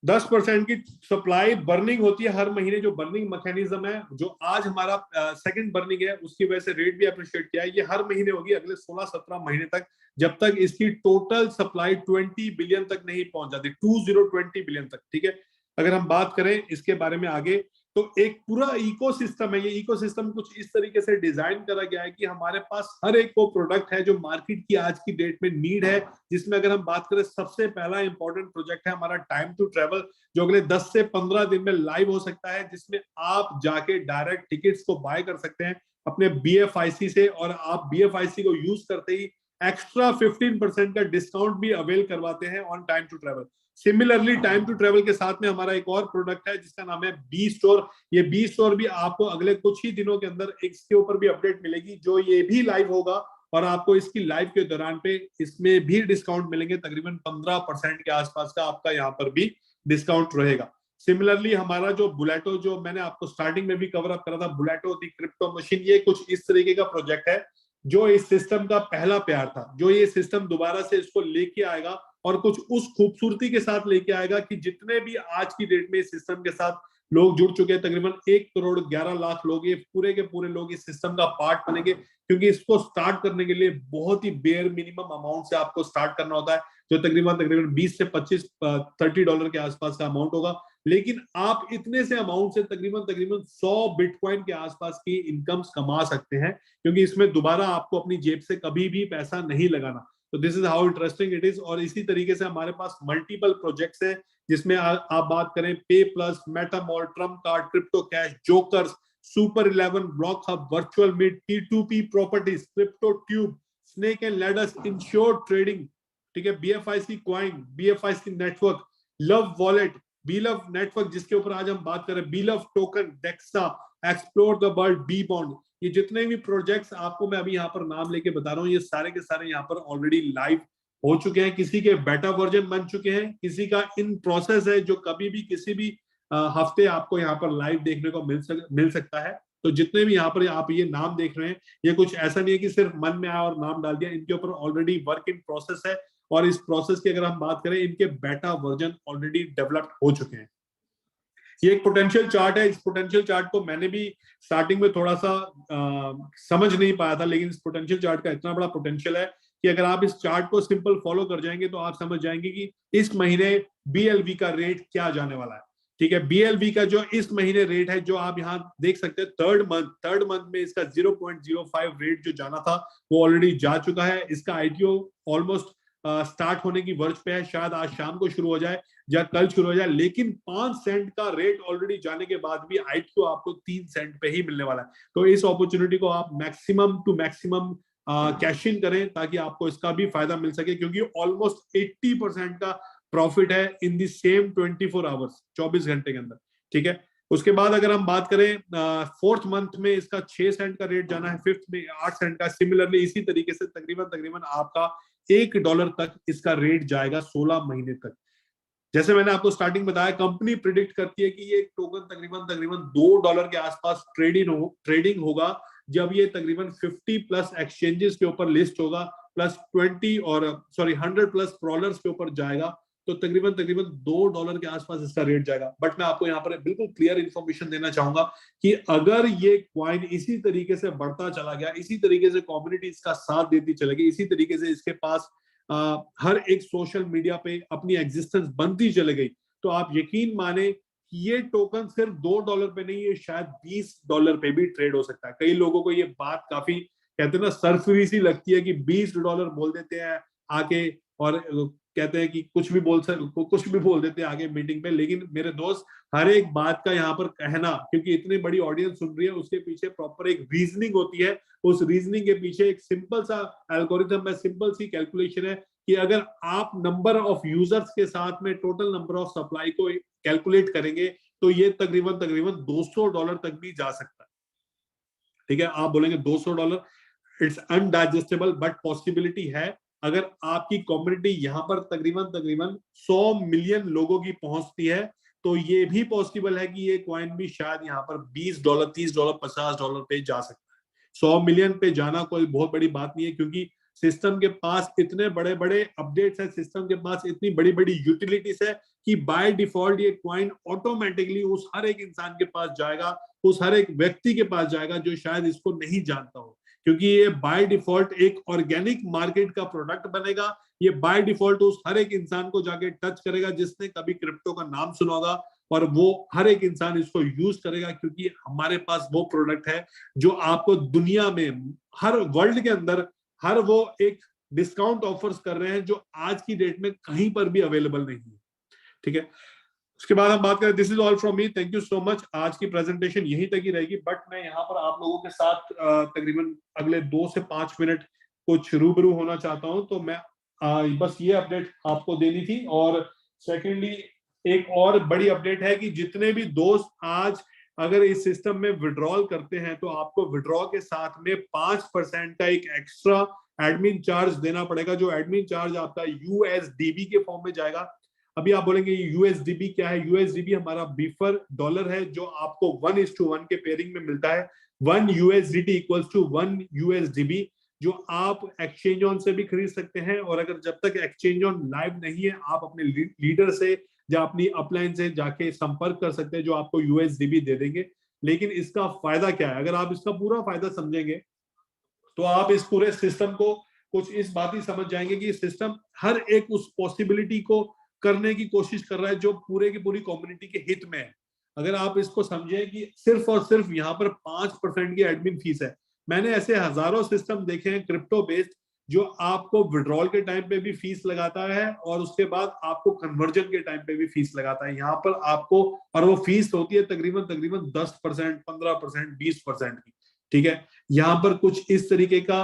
10% की सप्लाई बर्निंग होती है हर महीने। जो बर्निंग मैकेनिज्म है, जो आज हमारा सेकंड बर्निंग है, उसकी वजह से रेट भी अप्रिशिएट किया है। ये हर महीने होगी अगले 16-17 महीने तक, जब तक इसकी टोटल सप्लाई 20 बिलियन तक नहीं पहुंच जाती, 20 बिलियन तक। ठीक है, अगर हम बात करें इसके बारे में आगे, तो एक पूरा इकोसिस्टम है। ये इकोसिस्टम कुछ इस तरीके से डिजाइन करा गया है कि हमारे पास हर एक वो प्रोडक्ट है जो मार्केट की आज की डेट में नीड है। जिसमें अगर हम बात करें, सबसे पहला इंपॉर्टेंट प्रोजेक्ट है हमारा टाइम टू ट्रेवल, जो अगले 10 से 15 दिन में लाइव हो सकता है, जिसमें आप जाके डायरेक्ट टिकट्स को बाय कर सकते हैं अपने BFIC से, और आप BFIC को यूज करते ही एक्स्ट्रा 15% का डिस्काउंट भी अवेल करवाते हैं on time to travel. Similarly time to travel के साथ में हमारा एक और प्रोडक्ट है जिसका नाम है बी स्टोर। ये बी स्टोर भी आपको अगले कुछ ही दिनों के अंदर इसके ऊपर भी अपडेट मिलेगी, जो ये भी लाइव होगा, और आपको इसकी लाइव के दौरान पे इसमें भी डिस्काउंट मिलेंगे। तकरीबन 15% के आसपास का आपका यहाँ पर भी डिस्काउंट रहेगा। सिमिलरली हमारा जो बुलेटो, जो मैंने आपको स्टार्टिंग में भी कवर अप करा था, बुलेटो दी क्रिप्टो मशीन, ये कुछ इस तरीके का प्रोजेक्ट है जो इस सिस्टम का पहला प्यार था, जो ये सिस्टम दोबारा से इसको लेके आएगा और कुछ उस खूबसूरती के साथ लेके आएगा कि जितने भी आज की डेट में इस सिस्टम के साथ लोग जुड़ चुके हैं, तकरीबन 1,11,00,000 लोग, ये पूरे के पूरे लोग इस सिस्टम का पार्ट बनेंगे। क्योंकि इसको स्टार्ट करने के लिए बहुत ही बेयर मिनिमम अमाउंट से आपको स्टार्ट करना होता है, जो तकरीबन 20 से 25 $30 के आसपास का अमाउंट होगा। लेकिन आप इतने से अमाउंट से तकरीबन 100 बिटकॉइन के आसपास की इनकम्स कमा सकते हैं, क्योंकि इसमें दोबारा आपको अपनी जेब से कभी भी पैसा नहीं लगाना। तो this is how interesting it is. और इसी तरीके से हमारे पास मल्टीपल प्रोजेक्ट्स हैं, जिसमें आप बात करें pay plus, Metamall, Trump card, crypto cash, jokers, super 11, block hub, virtual meet, T2P properties, crypto tube, snake and ladders, insure trading, ठीक है, BFIC coin, BFIC network, love wallet, BeLove network जिसके ऊपर आज हम बात करें, BeLove token, Dexa, explore the world, B bond. ये जितने भी प्रोजेक्ट्स आपको मैं अभी यहाँ पर नाम लेके बता रहा हूँ, ये सारे के सारे यहाँ पर ऑलरेडी लाइव हो चुके हैं। किसी के बेटा वर्जन बन चुके हैं, किसी का इन प्रोसेस है, जो कभी भी किसी भी हफ्ते आपको यहाँ पर लाइव देखने को मिल सकता है। तो जितने भी यहाँ पर आप ये नाम देख रहे हैं, ये कुछ ऐसा नहीं है कि सिर्फ मन में आया और नाम डाल दिया, इनके ऊपर ऑलरेडी वर्क इन प्रोसेस है। और इस प्रोसेस की अगर हम बात करें, इनके बेटा वर्जन ऑलरेडी डेवलप्ड हो चुके हैं। ये एक पोटेंशियल चार्ट है। इस पोटेंशियल चार्ट को मैंने भी स्टार्टिंग में थोड़ा सा समझ नहीं पाया था, लेकिन इस पोटेंशियल चार्ट का इतना बड़ा पोटेंशियल है कि अगर आप इस चार्ट को सिंपल फॉलो कर जाएंगे तो आप समझ जाएंगे कि इस महीने BLV का रेट क्या जाने वाला है। ठीक है, BLV का जो इस महीने रेट है, जो आप यहाँ देख सकते हैं, थर्ड मंथ में इसका 0.05 रेट जो जाना था वो ऑलरेडी जा चुका है। इसका ITO ऑलमोस्ट स्टार्ट होने की वर्ज पे है, शायद आज शाम को शुरू हो जाए या कल शुरू हो जाए। लेकिन 5 सेंट का रेट ऑलरेडी जाने के बाद भी ITO आपको 3 सेंट पे ही मिलने वाला है। तो इस अपॉर्चुनिटी को आप maximum to maximum cash in करें, ताकि आपको इसका भी फायदा मिल सके, क्योंकि ऑलमोस्ट 80% का प्रॉफिट है इन दी सेम 24 आवर्स, 24 घंटे के अंदर। ठीक है, उसके बाद अगर हम बात करें, 4th मंथ में इसका 6 सेंट का रेट जाना है, 5th में 8 सेंट का। सिमिलरली इसी तरीके से तकरीबन आपका $1 तक इसका रेट जाएगा 16 महीने तक। जैसे मैंने आपको स्टार्टिंग बताया, कंपनी प्रिडिक्ट करती है कि ये टोकन तकरीबन $2 के आसपास ट्रेडिंग होगा, जब ये तकरीबन 50 प्लस एक्सचेंजेस के ऊपर लिस्ट होगा, प्लस 100 प्लस प्रॉलर्स के ऊपर जाएगा, तो तकरीबन $2 के आसपास इसका रेट जाएगा। बट मैं आपको यहाँ पर बिल्कुल क्लियर इंफॉर्मेशन देना चाहूंगा कि अगर ये क्वाइन इसी तरीके से बढ़ता चला गया, इसी तरीके से कम्युनिटी इसका साथ देती चलेगी, इसी तरीके से इसके पास हर एक सोशल मीडिया पे अपनी एग्जिस्टेंस बनती चले गई, तो आप यकीन माने कि ये टोकन सिर्फ $2 पे नहीं, ये शायद $20 पे भी ट्रेड हो सकता है। कई लोगों को ये बात काफी, कहते हैं ना, सरफरी सी लगती है कि $20 बोल देते हैं आके, और कहते हैं कि कुछ भी बोल देते हैं आगे मीटिंग पे। लेकिन मेरे दोस्त, हर एक बात का यहाँ पर कहना, क्योंकि इतनी बड़ी ऑडियंस सुन रही है, उसके पीछे प्रॉपर एक रीजनिंग होती है। उस रीजनिंग के पीछे एक सिंपल सा एल्गोरिथम है, सिंपल सी कैलकुलेशन है कि अगर आप नंबर ऑफ यूजर्स के साथ में टोटल नंबर ऑफ सप्लाई को कैलकुलेट करेंगे, तो ये तकरीबन $200 तक भी जा सकता है। ठीक है, आप बोलेंगे $200, इट्स अनडाइजेस्टेबल, बट पॉसिबिलिटी है। अगर आपकी कम्युनिटी यहाँ पर तकरीबन 100 मिलियन लोगों की पहुंचती है, तो ये भी पॉसिबल है कि ये कॉइन भी शायद यहाँ पर $20, $30, $50 पे जा सकता है। 100 मिलियन पे जाना कोई बहुत बड़ी बात नहीं है, क्योंकि सिस्टम के पास इतने बड़े बड़े अपडेट्स है, सिस्टम के पास इतनी बड़ी बड़ी यूटिलिटीज है कि बाय डिफॉल्ट ये कॉइन ऑटोमेटिकली उस हर एक इंसान के पास जाएगा, उस हर एक व्यक्ति के पास जाएगा जो शायद इसको नहीं जानता हो, क्योंकि ये बाय डिफॉल्ट एक ऑर्गेनिक मार्केट का प्रोडक्ट बनेगा। ये बाय डिफॉल्ट उस हर एक इंसान को जाके टच करेगा जिसने कभी क्रिप्टो का नाम सुना होगा, और वो हर एक इंसान इसको यूज करेगा, क्योंकि हमारे पास वो प्रोडक्ट है जो आपको दुनिया में हर वर्ल्ड के अंदर हर वो एक डिस्काउंट ऑफर्स कर रहे हैं जो आज की डेट में कहीं पर भी अवेलेबल नहीं है। ठीक है, उसके बाद हम बात करें, this is all from me, thank you so much. आज की प्रेजेंटेशन यहीं तक ही रहेगी, बट मैं यहाँ पर आप लोगों के साथ तकरीबन अगले 2 से 5 मिनट कुछ रूबरू होना चाहता हूँ। तो मैं बस ये अपडेट आपको देनी थी। और सेकेंडली एक और बड़ी अपडेट है कि जितने भी दोस्त आज अगर इस सिस्टम में विड्रॉल करते हैं, तो आपको विड्रॉ के साथ में 5% का एक एक्स्ट्रा एडमिन चार्ज देना पड़ेगा, जो एडमिन चार्ज आपका USDB के फॉर्म में जाएगा। अभी आप बोलेंगे USDB क्या है? USDB हमारा बीफर डॉलर है जो आपको 1:1 के पेयरिंग में मिलता है। 1 USDT इक्वल्स टू 1 USDB, जो आप एक्सचेंज ऑन से भी खरीद सकते हैं। और अगर जब तक एक्सचेंज ऑन लाइव नहीं है, आप अपने लीडर से या अपनी अपलाइन से जाके संपर्क कर सकते हैं, जो आपको USDB दे देंगे। लेकिन इसका फायदा क्या है? अगर आप इसका पूरा फायदा समझेंगे तो आप इस पूरे सिस्टम को कुछ इस बात ही समझ जाएंगे कि सिस्टम हर एक उस पॉसिबिलिटी को करने की कोशिश कर रहा है जो पूरे की पूरी कम्युनिटी के हित में है। अगर आप इसको समझें कि सिर्फ और सिर्फ यहाँ पर 5% की एडमिन फीस है। मैंने ऐसे हजारों सिस्टम देखे हैं क्रिप्टो बेस्ड जो आपको विड्रॉल के टाइम पे भी फीस लगाता है और उसके बाद आपको कन्वर्जन के टाइम पे भी फीस लगाता है। यहाँ पर आपको, और वो फीस होती है तकरीबन 10%, 15%, 20% की। ठीक है, यहाँ पर कुछ इस तरीके का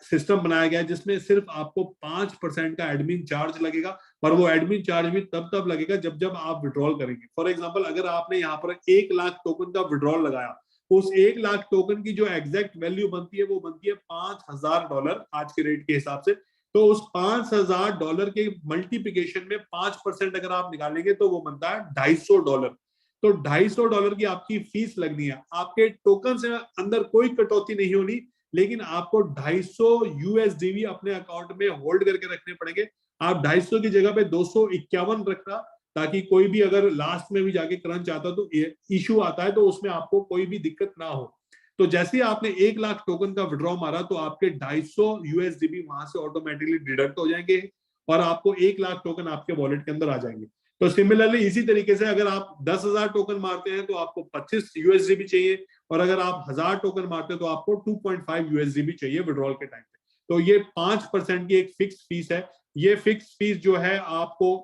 सिस्टम बनाया गया है जिसमें सिर्फ आपको 5% का एडमिन चार्ज लगेगा, और वो एडमिन चार्ज भी तब लगेगा जब आप विड्रॉल करेंगे। फॉर एग्जांपल, अगर आपने यहाँ पर 1 लाख टोकन का विड्रॉल लगाया, उस 1 लाख टोकन की जो एग्जैक्ट वैल्यू बनती है वो बनती है $5000 आज के रेट के हिसाब से। तो उस $5000 के मल्टीप्लिकेशन में 5% अगर आप निकालेंगे तो वो बनता है $250। तो $250 की आपकी फीस लगनी है। आपके टोकन से अंदर कोई कटौती नहीं होनी, लेकिन आपको 250 USDB अपने अकाउंट में होल्ड करके रखने पड़ेंगे। आप 250 की जगह पे 251 रखना, ताकि कोई भी अगर लास्ट में भी जाके क्रंच आता तो इशू आता है तो उसमें आपको कोई भी दिक्कत ना हो। तो जैसे ही आपने 1 लाख टोकन का विड्रॉ मारा तो आपके 250 USDB वहां से ऑटोमेटिकली डिडक्ट हो जाएंगे और आपको 1 लाख टोकन आपके वॉलेट के अंदर आ जाएंगे। तो सिमिलरली इसी तरीके से अगर आप 10,000 टोकन मारते हैं तो आपको 25 USDB चाहिए, और अगर आप 1000 टोकन मारते हैं तो आपको 2.5 USDB चाहिए विड्रॉल के टाइम पे। तो ये 5% की एक फिक्स फीस है। ये फिक्स फीस जो है आपको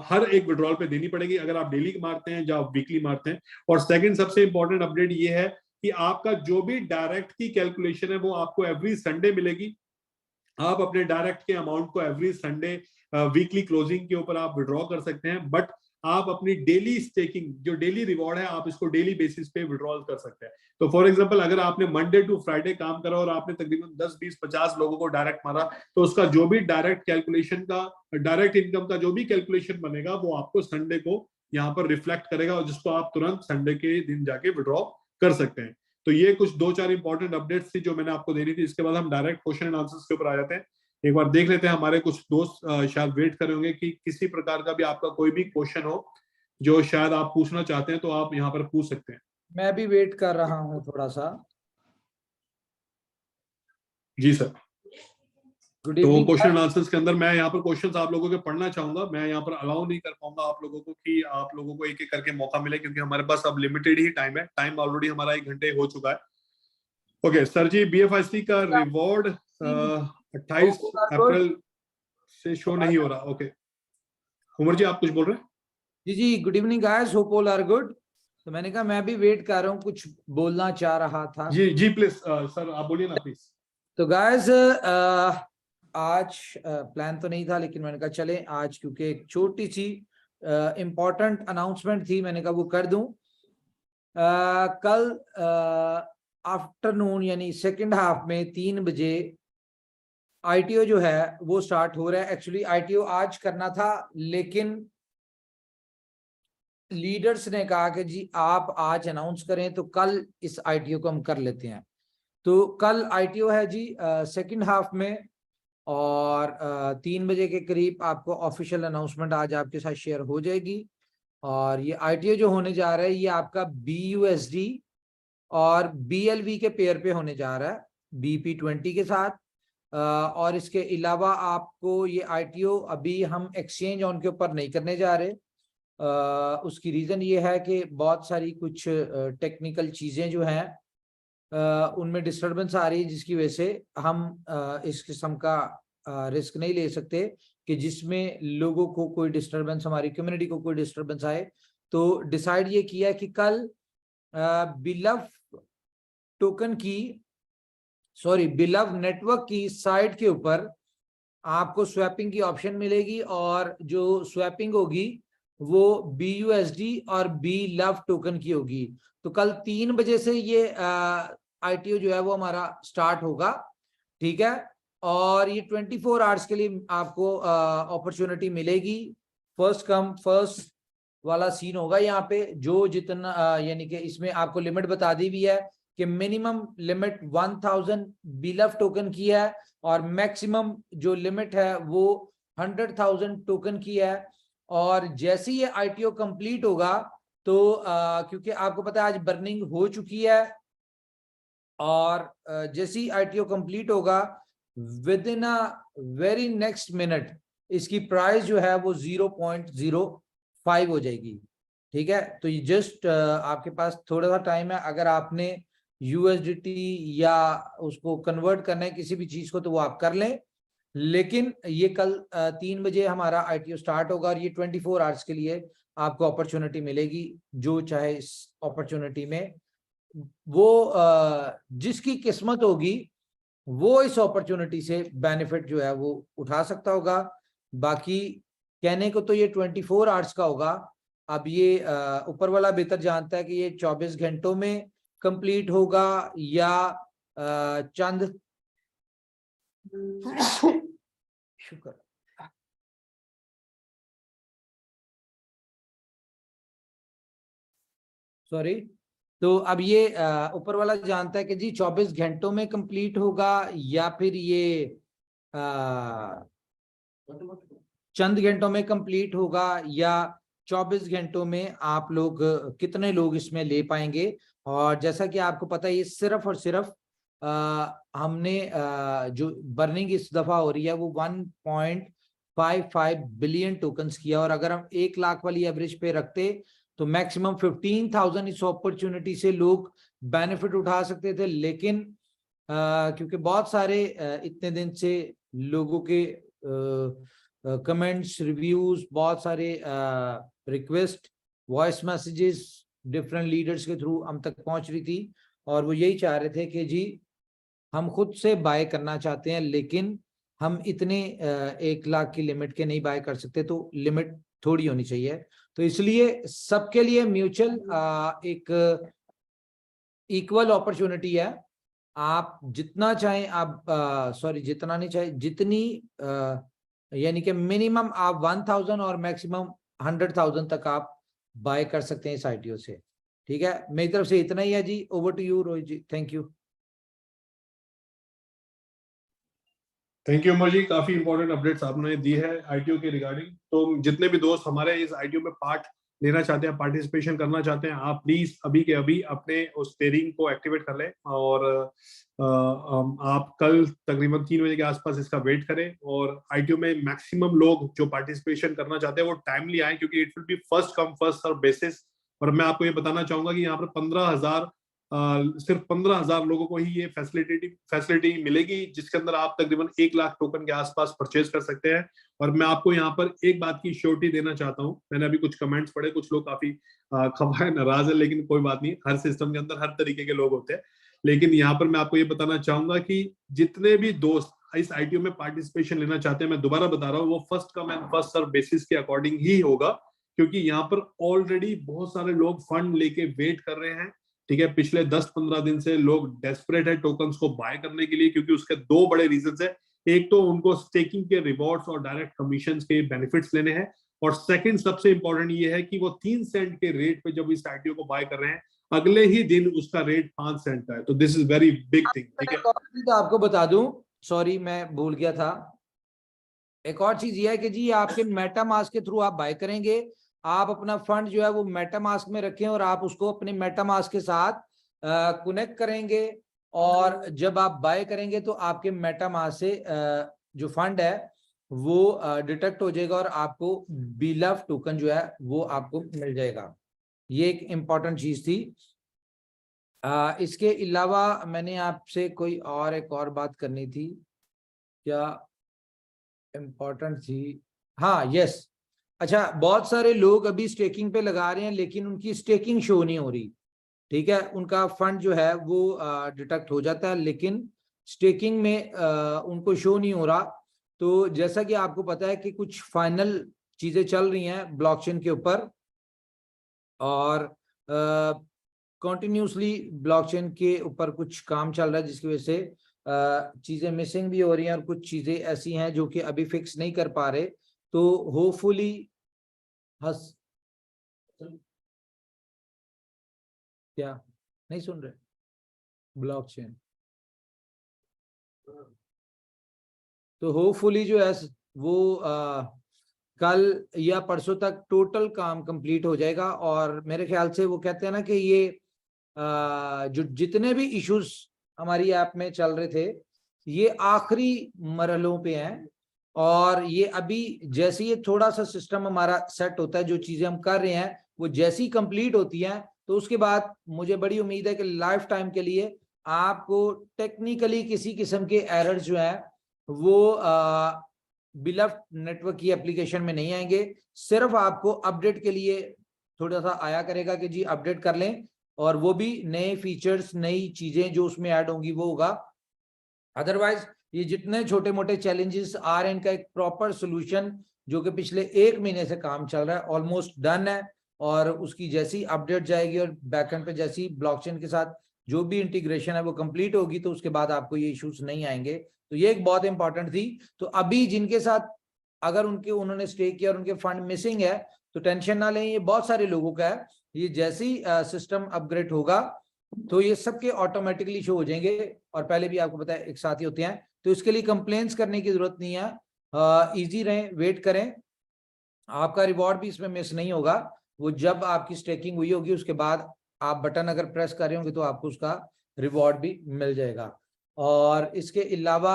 हर एक विड्रॉल पे देनी पड़ेगी, अगर आप डेली मारते हैं या वीकली मारते हैं। और सेकंड सबसे इंपॉर्टेंट अपडेट ये है कि आपका जो भी डायरेक्ट की कैलकुलेशन है वो आपको एवरी संडे मिलेगी। आप अपने डायरेक्ट के अमाउंट को एवरी संडे वीकली क्लोजिंग के ऊपर आप विड्रॉ कर सकते हैं, बट आप अपनी डेली स्टेकिंग जो डेली रिवॉर्ड है आप इसको डेली बेसिस पे विड्रॉल कर सकते हैं। तो फॉर एग्जांपल, अगर आपने मंडे टू फ्राइडे काम करा और आपने तकरीबन 10, 20, 50 लोगों को डायरेक्ट मारा, तो उसका जो भी डायरेक्ट कैलकुलेशन का, डायरेक्ट इनकम का जो भी कैलकुलेशन बनेगा वो आपको संडे को यहाँ पर रिफ्लेक्ट करेगा, और जिसको आप तुरंत संडे के दिन जाके विड्रॉ कर सकते हैं। तो ये कुछ 2-4 इंपॉर्टेंट अपडेट्स थी जो मैंने आपको देनी थी। इसके बाद हम डायरेक्ट क्वेश्चन एंड आंसर्स के ऊपर आ जाते हैं। एक बार देख लेते हैं, हमारे कुछ दोस्त शायद वेट कर रहे होंगे कि किसी प्रकार का भी आपका कोई भी क्वेश्चन हो जो शायद आप पूछना चाहते हैं तो आप यहाँ पर पूछ सकते हैं। मैं भी वेट कर रहा हूँ थोड़ा सा। जी सर। गुड तो इवनिंग। क्वेश्चन एंड आंसर्स के अंदर मैं यहाँ पर क्वेश्चंस आप लोगों के पढ़ना चाहूंगा। मैं यहाँ पर अलाउ नहीं कर पाऊंगा आप लोगों को कि आप लोगों को एक एक करके मौका मिले, क्योंकि हमारे पास अब लिमिटेड ही टाइम है। टाइम ऑलरेडी हमारा 1 घंटे हो चुका है। ओके सर जी, BFIC का रिवॉर्ड 28 अप्रैल से शो नहीं हो रहा। ओके उमर जी, आप कुछ बोल रहे हैं? जी good evening guys, hope all are good. तो मैंने कहा मैं भी वेट कर रहा हूँ, कुछ बोलना चाह रहा था। जी प्लीज सर आप बोलिए ना प्लीज। तो गाइस आज प्लान तो नहीं था, लेकिन मैंने कहा चले आज, क्योंकि एक छोटी सी इम्पोर्टेंट अनाउंसमेंट थी, मैंने कहा वो कर दूं। कल आफ्टरनून यानी सेकंड हाफ में 3 बजे आईटीओ जो है वो स्टार्ट हो रहा है। एक्चुअली आईटीओ आज करना था, लेकिन लीडर्स ने कहा कि जी आप आज अनाउंस करें तो कल इस आईटीओ को हम कर लेते हैं। तो कल आईटीओ है जी सेकंड हाफ में, और 3 बजे के करीब आपको ऑफिशियल अनाउंसमेंट आज आपके साथ शेयर हो जाएगी। और ये आईटीओ जो होने जा रहा है ये आपका BUSD और BLV के पेयर पे होने जा रहा है, BP20 के साथ। और इसके अलावा आपको ये आईटीओ अभी हम एक्सचेंज ऑन के ऊपर नहीं करने जा रहे। उसकी रीज़न ये है कि बहुत सारी कुछ टेक्निकल चीज़ें जो हैं उनमें डिस्टर्बेंस आ रही है, जिसकी वजह से हम इस किस्म का रिस्क नहीं ले सकते कि जिसमें लोगों को कोई डिस्टर्बेंस, हमारी कम्युनिटी को कोई डिस्टर्बेंस आए। तो डिसाइड ये किया कि कल बिलव टोकन की बिलव नेटवर्क की साइट के ऊपर आपको स्वैपिंग की ऑप्शन मिलेगी, और जो स्वैपिंग होगी वो BUSD और बिलव टोकन की होगी। तो कल 3 बजे से ये आईटीओ जो है वो हमारा स्टार्ट होगा, ठीक है। और ये 24 आवर्स के लिए आपको अपॉर्चुनिटी मिलेगी। फर्स्ट कम फर्स्ट वाला सीन होगा यहाँ पे। जो जितना यानी कि इसमें आपको लिमिट बता दी हुई है कि मिनिमम लिमिट 1000 बिलव टोकन की है, और मैक्सिमम जो लिमिट है वो 100,000 टोकन की है। और जैसे ये आईटीओ कंप्लीट होगा तो क्योंकि आपको पता है आज बर्निंग हो चुकी है, और जैसे ही आईटीओ कंप्लीट होगा with in a very next minute इसकी प्राइस जो है वो 0.05 हो जाएगी, ठीक है। तो ये जस्ट आपके पास थोड़ा सा टाइम है। अगर आपने USDT या उसको कन्वर्ट करना है किसी भी चीज को तो वो आप कर लें, लेकिन ये कल 3 बजे हमारा आईटीओ स्टार्ट होगा, और ये 24 आवर्स के लिए आपको अपॉर्चुनिटी मिलेगी। जो चाहे इस अपॉर्चुनिटी में वो जिसकी किस्मत होगी वो इस अपॉर्चुनिटी से बेनिफिट जो है वो उठा सकता होगा। बाकी कहने को तो ये 24 आवर्स का होगा। अब ये ऊपर वाला बेहतर जानता है कि ये 24 घंटों में कंप्लीट होगा या चंद शुक्र सॉरी। तो अब ये ऊपर वाला जानता है कि जी 24 घंटों में कंप्लीट होगा या फिर ये चंद घंटों में कंप्लीट होगा, या 24 घंटों में आप लोग कितने लोग इसमें ले पाएंगे। और जैसा कि आपको पता है ये सिर्फ और सिर्फ हमने जो बर्निंग इस दफा हो रही है वो 1.55 बिलियन टोकन्स किया, और अगर हम 1 लाख वाली एवरेज पे रखते तो मैक्सिमम 15,000 इस अपॉर्चुनिटी से लोग बेनिफिट उठा सकते थे। लेकिन क्योंकि बहुत सारे इतने दिन से लोगों के कमेंट्स, रिव्यूज, बहुत सारे request, voice messages different leaders के थ्रू हम तक पहुंच रही थी, और वो यही चाह रहे थे कि जी हम खुद से बाय करना चाहते हैं, लेकिन हम इतने 1 लाख की लिमिट के नहीं बाय कर सकते, तो लिमिट थोड़ी होनी चाहिए। तो इसलिए सबके लिए म्यूचुअल एक इक्वल अपॉर्चुनिटी है। आप जितना चाहें आप जितना नहीं चाहे, जितनी यानी कि मिनिमम आप 1000 और मैक्सिमम 100,000 तक आप बाय कर सकते हैं इस आईटीओ से, ठीक है। मेरी तरफ से इतना ही है जी। Over to you Rohit ji, thank you. Thank you Umar ji, काफी इंपॉर्टेंट अपडेट्स आपने दी है आईटीओ के रिगार्डिंग। तो जितने भी दोस्त हमारे इस आईटीओ में पार्ट लेना चाहते हैं, पार्टिसिपेशन करना चाहते हैं, आप प्लीज अभी के अभी अपने उस पेयरिंग को एक्टिवेट कर लें, और आप कल तकरीबन 3 बजे के आसपास इसका वेट करें। और आईटीओ में मैक्सिमम लोग जो पार्टिसिपेशन करना चाहते हैं वो टाइमली आए, क्योंकि it will be first come first serve basis. और मैं आपको ये बताना चाहूंगा कि यहाँ पर 15,000 सिर्फ 15,000 लोगों को ही ये फैसिलिटी मिलेगी, जिसके अंदर आप तकरीबन 1 लाख टोकन के आसपास परचेज कर सकते हैं। और मैं आपको यहाँ पर एक बात की श्योरिटी देना चाहता हूँ। मैंने अभी कुछ कमेंट्स पढ़े, कुछ लोग काफी खफा है, नाराज है, लेकिन कोई बात नहीं, हर सिस्टम के अंदर हर तरीके के लोग होते हैं। लेकिन यहाँ पर मैं आपको ये बताना चाहूंगा कि जितने भी दोस्त इस आईटीओ में पार्टिसिपेशन लेना चाहते हैं, मैं दोबारा बता रहा हूँ, वो first come and first serve basis के अकॉर्डिंग ही होगा, क्योंकि यहाँ पर ऑलरेडी बहुत सारे लोग फंड लेके वेट कर रहे हैं। ठीक है, पिछले 10-15 दिन से लोग डेस्परेट है टोकन्स को बाय करने के लिए, क्योंकि उसके दो बड़े रीजंस है। एक तो उनको स्टेकिंग के रिवॉर्ड्स और डायरेक्ट कमीशंस के बेनिफिट्स लेने हैं, और सेकंड सबसे इंपॉर्टेंट ये है कि वो 3 सेंट के रेट पे जब इस आईटीओ को बाय कर रहे हैं, अगले ही दिन उसका रेट 5 सेंट का है। तो this is very big thing. ठीक है, तो आपको बता दूं, सॉरी मैं भूल गया था, एक और चीज ये है कि जी आपके मेटामास्क के थ्रू आप बाय करेंगे, आप अपना फंड जो है वो मेटामास्क में रखें और आप उसको अपने मेटामास्क के साथ कनेक्ट करेंगे, और जब आप बाय करेंगे तो आपके मेटामास्क से जो फंड है वो डिटेक्ट हो जाएगा और आपको बिलफ टोकन जो है वो आपको मिल जाएगा। ये एक इम्पॉर्टेंट चीज थी। इसके अलावा मैंने आपसे कोई और एक और बात करनी थी, क्या इम्पोर्टेंट थी? हाँ, यस, अच्छा, बहुत सारे लोग अभी स्टेकिंग पे लगा रहे हैं लेकिन उनकी स्टेकिंग शो नहीं हो रही। ठीक है, उनका फंड जो है वो डिटेक्ट हो जाता है लेकिन स्टेकिंग में उनको शो नहीं हो रहा। तो जैसा कि आपको पता है कि कुछ फाइनल चीजें चल रही हैं ब्लॉकचेन के ऊपर, और कंटिन्यूसली ब्लॉकचेन के ऊपर कुछ काम चल रहा है जिसकी वजह से चीजें मिसिंग भी हो रही हैं और कुछ चीजें ऐसी हैं जो कि अभी फिक्स नहीं कर पा रहे। तो होपफुली क्या नहीं सुन रहे ब्लॉकचेन, तो होपफुली जो है वो कल या परसों तक टोटल काम कंप्लीट हो जाएगा। और मेरे ख्याल से वो कहते हैं ना कि ये जो जितने भी इश्यूज हमारी ऐप में चल रहे थे ये आखिरी मरहलों पे हैं, और ये अभी जैसे ये थोड़ा सा सिस्टम हमारा सेट होता है, जो चीजें हम कर रहे हैं वो जैसी कंप्लीट होती हैं, तो उसके बाद मुझे बड़ी उम्मीद है कि लाइफ टाइम के लिए आपको टेक्निकली किसी किस्म के एरर्स जो है वो बिलफ नेटवर्क की एप्लीकेशन में नहीं आएंगे। सिर्फ आपको अपडेट के लिए थोड़ा सा आया करेगा कि जी अपडेट कर लें, और वो भी नए फीचर्स, नई चीजें जो उसमें ऐड होंगी वो होगा। अदरवाइज ये जितने छोटे मोटे चैलेंजेस आ रहे हैं इनका एक प्रॉपर सोल्यूशन जो कि पिछले 1 महीने से काम चल रहा है ऑलमोस्ट डन है, और उसकी जैसी अपडेट जाएगी और बैकएंड पे जैसी ब्लॉकचेन के साथ जो भी इंटीग्रेशन है वो कंप्लीट होगी तो उसके बाद आपको ये इश्यूज नहीं आएंगे। तो ये एक बहुत इंपॉर्टेंट थी। तो अभी जिनके साथ अगर उन्होंने स्टेक किया और उनके फंड मिसिंग है तो टेंशन ना लें, ये बहुत सारे लोगों का है। ये जैसी सिस्टम अपग्रेड होगा तो ये सबके ऑटोमेटिकली शो हो जाएंगे, और पहले भी आपको पता है एक साथ ही होते हैं, तो इसके लिए कंप्लेंट्स करने की जरूरत नहीं है। इजी रहें, वेट करें, आपका रिवॉर्ड भी इसमें मिस नहीं होगा। वो जब आपकी स्टेकिंग हुई होगी उसके बाद आप बटन अगर प्रेस कर रहे होंगे तो आपको उसका रिवॉर्ड भी मिल जाएगा। और इसके अलावा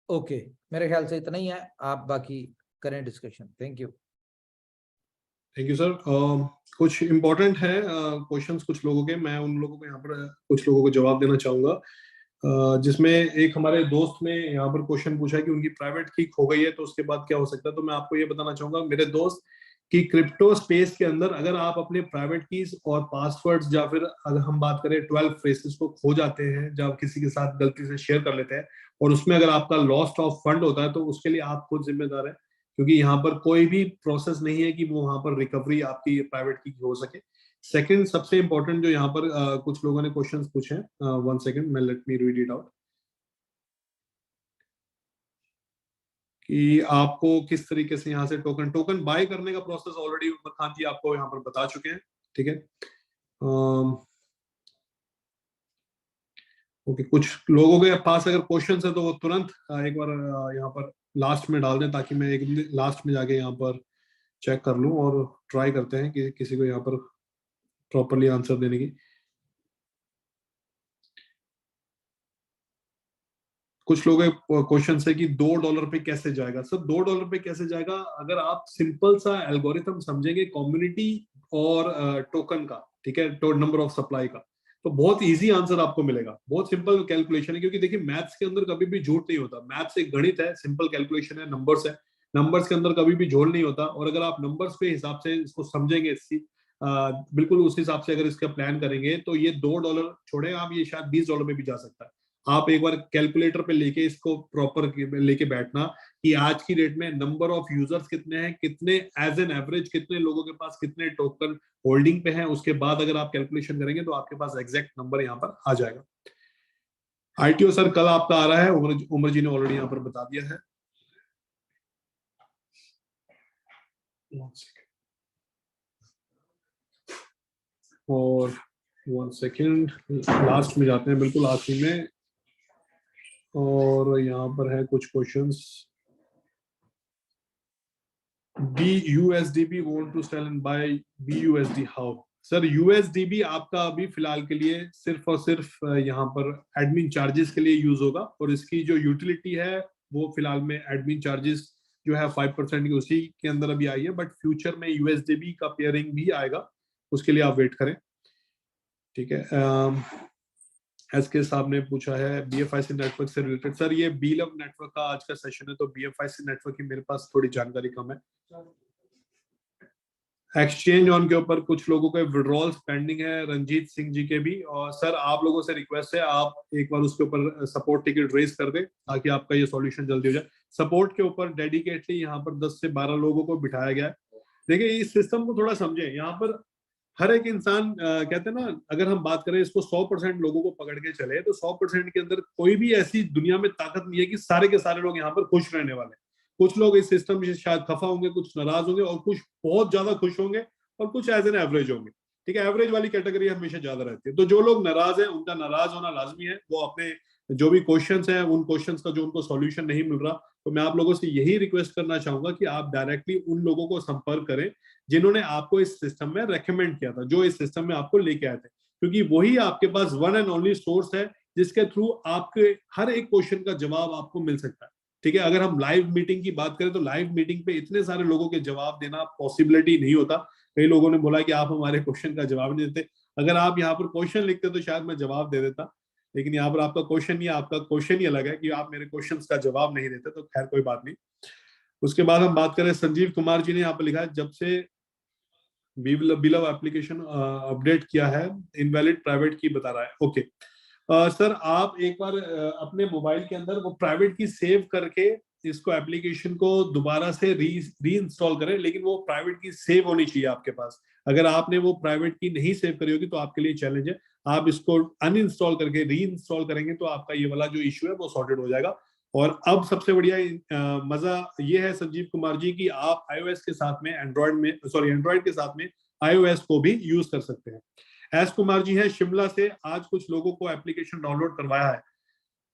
ओके, मेरे ख्याल से इतना ही है, आप बाकी करें डिस्कशन। Thank you sir. कुछ इम्पोर्टेंट है क्वेश्चंस कुछ लोगों के, मैं उन लोगों को यहाँ पर कुछ लोगों को जवाब देना चाहूंगा। जिसमें एक हमारे दोस्त ने यहाँ पर क्वेश्चन पूछा है कि उनकी प्राइवेट की खो गई है तो उसके बाद क्या हो सकता है। तो मैं आपको ये बताना चाहूंगा मेरे दोस्त कि क्रिप्टो स्पेस के अंदर अगर आप अपने प्राइवेट कीज और पासवर्ड्स या फिर अगर हम बात करें 12 फ्रेजेस को खो जाते हैं जब किसी के साथ गलती से शेयर कर लेते हैं, और उसमें अगर आपका लॉस्ट ऑफ फंड होता है तो उसके लिए आप खुद जिम्मेदार है, क्योंकि यहाँ पर कोई भी प्रोसेस नहीं है कि वो वहां पर रिकवरी आपकी प्राइवेट की हो सके। सेकंड सबसे इंपॉर्टेंट जो यहाँ पर कुछ लोगों ने क्वेश्चंस पूछे हैं, 1 सेकंड, मैं let me read it out, कि आपको किस तरीके से यहाँ से टोकन बाय करने का प्रोसेस ऑलरेडी उमर खान जी आपको यहाँ पर बता चुके हैं। ठीक है, ओके, कुछ लोगों के पास अगर क्वेश्चंस है तो वो तुरंत एक बार यहाँ पर लास्ट में डाल दें ताकि मैं एक लास्ट में जाके यहाँ पर चेक कर लूं, और ट्राई करते हैं कि किसी को यहाँ पर प्रॉपरली आंसर देने की। कुछ लोग क्वेश्चन है कि $2 पे कैसे जाएगा। सर $2 पे कैसे जाएगा, अगर आप सिंपल सा एल्गोरिथम समझेंगे कम्युनिटी और टोकन का, ठीक है, तो नंबर ऑफ सप्लाई का, तो बहुत इजी आंसर आपको मिलेगा। बहुत सिंपल कैलकुलेशन है, क्योंकि देखिए मैथ्स के अंदर कभी भी झूठ नहीं होता। मैथ्स एक गणित है, सिंपल कैलकुलेशन है, नंबर्स है, नंबर्स के अंदर कभी भी झोल नहीं होता। और अगर आप नंबर्स पे हिसाब से इसको समझेंगे, बिल्कुल उस हिसाब से अगर इसका प्लान करेंगे तो ये $2 छोड़े आप, ये शायद $20 में भी जा सकता है। आप एक बार कैलकुलेटर पे लेके इसको प्रॉपर लेके बैठना कि आज की डेट में नंबर ऑफ यूजर्स कितने हैं, कितने एज एन एवरेज कितने लोगों के पास कितने टोकन होल्डिंग पे हैं, उसके बाद अगर आप कैलकुलेशन करेंगे तो आपके पास एग्जैक्ट नंबर यहाँ पर आ जाएगा। आईटीओ सर कल आपका आ रहा है, उमर जी ने ऑलरेडी यहाँ पर बता दिया है। और 1 सेकेंड, लास्ट में जाते हैं, बिल्कुल आखिरी में। और यहाँ पर है कुछ questions. BUSDB want to sell and buy BUSD how? Sir USDB आपका अभी फिलहाल के लिए सिर्फ और सिर्फ यहाँ पर एडमिन चार्जेस के लिए यूज होगा, और इसकी जो यूटिलिटी है वो फिलहाल में एडमिन चार्जेस जो है 5% की उसी के अंदर अभी आई है, बट फ्यूचर में USDB का पेयरिंग भी आएगा, उसके लिए आप वेट करें। ठीक है। एसके साहब ने पूछा है BFIC नेटवर्क से रिलेटेड। सर ये बीलव नेटवर्क का आज का सेशन है, तो BFIC नेटवर्क की मेरे पास थोड़ी जानकारी कम है। एक्सचेंज ऑन के ऊपर कुछ लोगों के विड्रॉल्स पेंडिंग है, रंजीत सिंह जी के भी। और सर आप लोगों से रिक्वेस्ट है, आप एक बार उसके ऊपर सपोर्ट टिकट रेज कर दें ताकि आपका ये सॉल्यूशन जल्दी हो जाए। सपोर्ट के ऊपर डेडिकेटली यहाँ पर 10 से 12 लोगों को बिठाया गया है। देखिए इस सिस्टम को थोड़ा समझे, यहाँ पर हर एक इंसान कहते हैं ना, अगर हम बात करें इसको 100% लोगों को पकड़ के चले तो 100% के अंदर कोई भी ऐसी दुनिया में ताकत नहीं है कि सारे के सारे लोग यहाँ पर खुश रहने वाले। कुछ लोग इस सिस्टम से शायद खफा होंगे, कुछ नाराज होंगे, और कुछ बहुत ज्यादा खुश होंगे, और कुछ एज एन एवरेज होंगे। ठीक है, एवरेज वाली कैटेगरी हमेशा ज्यादा रहती है। तो जो लोग नाराज हैं उनका नाराज होना लाजमी है। वो अपने जो भी क्वेश्चंस हैं उन क्वेश्चंस का जो उनको सॉल्यूशन नहीं मिल रहा, तो मैं आप लोगों से यही रिक्वेस्ट करना चाहूंगा कि आप डायरेक्टली उन लोगों को संपर्क करें जिन्होंने आपको इस सिस्टम में रेकमेंड किया था, जो इस सिस्टम में आपको लेके आए थे, क्योंकि वही आपके पास वन एंड ओनली सोर्स है जिसके थ्रू आपके हर एक क्वेश्चन का जवाब आपको मिल सकता है। ठीक है, अगर हम लाइव मीटिंग की बात करें तो लाइव मीटिंग पे इतने सारे लोगों के जवाब देना पॉसिबिलिटी नहीं होता। कई लोगों ने बोला कि आप हमारे क्वेश्चन का जवाब नहीं देते। अगर आप यहाँ पर क्वेश्चन लिखते तो शायद मैं जवाब दे देता, लेकिन यहाँ पर आपका क्वेश्चन नहीं, आपका क्वेश्चन ही अलग है कि आप मेरे क्वेश्चन का जवाब नहीं देते, तो खैर कोई बात नहीं। उसके बाद हम बात करें, संजीव कुमार जी ने यहाँ पर लिखा है जब से बिलव एप्लीकेशन अपडेट किया है इनवैलिड प्राइवेट की बता रहा है। ओके सर आप एक बार अपने मोबाइल के अंदर वो प्राइवेट की सेव करके इसको एप्लीकेशन को दोबारा से री इंस्टॉल करें, लेकिन वो प्राइवेट की सेव होनी चाहिए आपके पास। अगर आपने वो प्राइवेट की नहीं सेव करी होगी तो आपके लिए चैलेंज है। आप इसको अनइंस्टॉल करके री इंस्टॉल करेंगे तो आपका ये वाला जो इश्यू है वो सॉर्टेड हो जाएगा। और अब सबसे बढ़िया मजा ये है संजीव कुमार जी की आप iOS के साथ में एंड्रॉइड के साथ में iOS को भी यूज कर सकते हैं। एस कुमार जी है शिमला से, आज कुछ लोगों को एप्लीकेशन डाउनलोड करवाया है।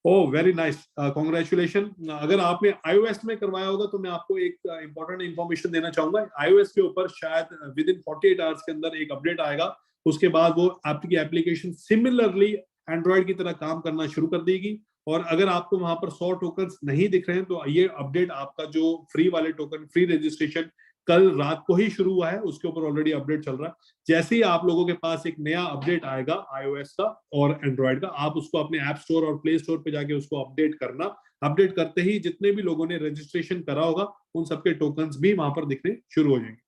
Oh very nice, congratulation. अगर आपने iOS में करवाया होगा तो मैं आपको एक इंपॉर्टेंट इंफॉर्मेशन देना चाहूंगा। iOS के ऊपर शायद विद इन 48 आवर्स के अंदर एक अपडेट आएगा, उसके बाद वो आपकी एप्लीकेशन सिमिलरली एंड्रॉइड की तरह काम करना शुरू कर देगी। और अगर आपको वहां पर 100 टोकन्स नहीं दिख रहे हैं तो ये अपडेट आपका जो फ्री वाले टोकन, फ्री रजिस्ट्रेशन कल रात को ही शुरू हुआ है, उसके ऊपर ऑलरेडी अपडेट चल रहा है। जैसे ही आप लोगों के पास एक नया अपडेट आएगा iOS का और एंड्रॉइड का, आप उसको अपने ऐप स्टोर और प्ले स्टोर पे जाके उसको अपडेट करना। अपडेट करते ही जितने भी लोगों ने रजिस्ट्रेशन करा होगा उन सबके टोकन्स भी वहां पर दिखने शुरू हो जाएंगे।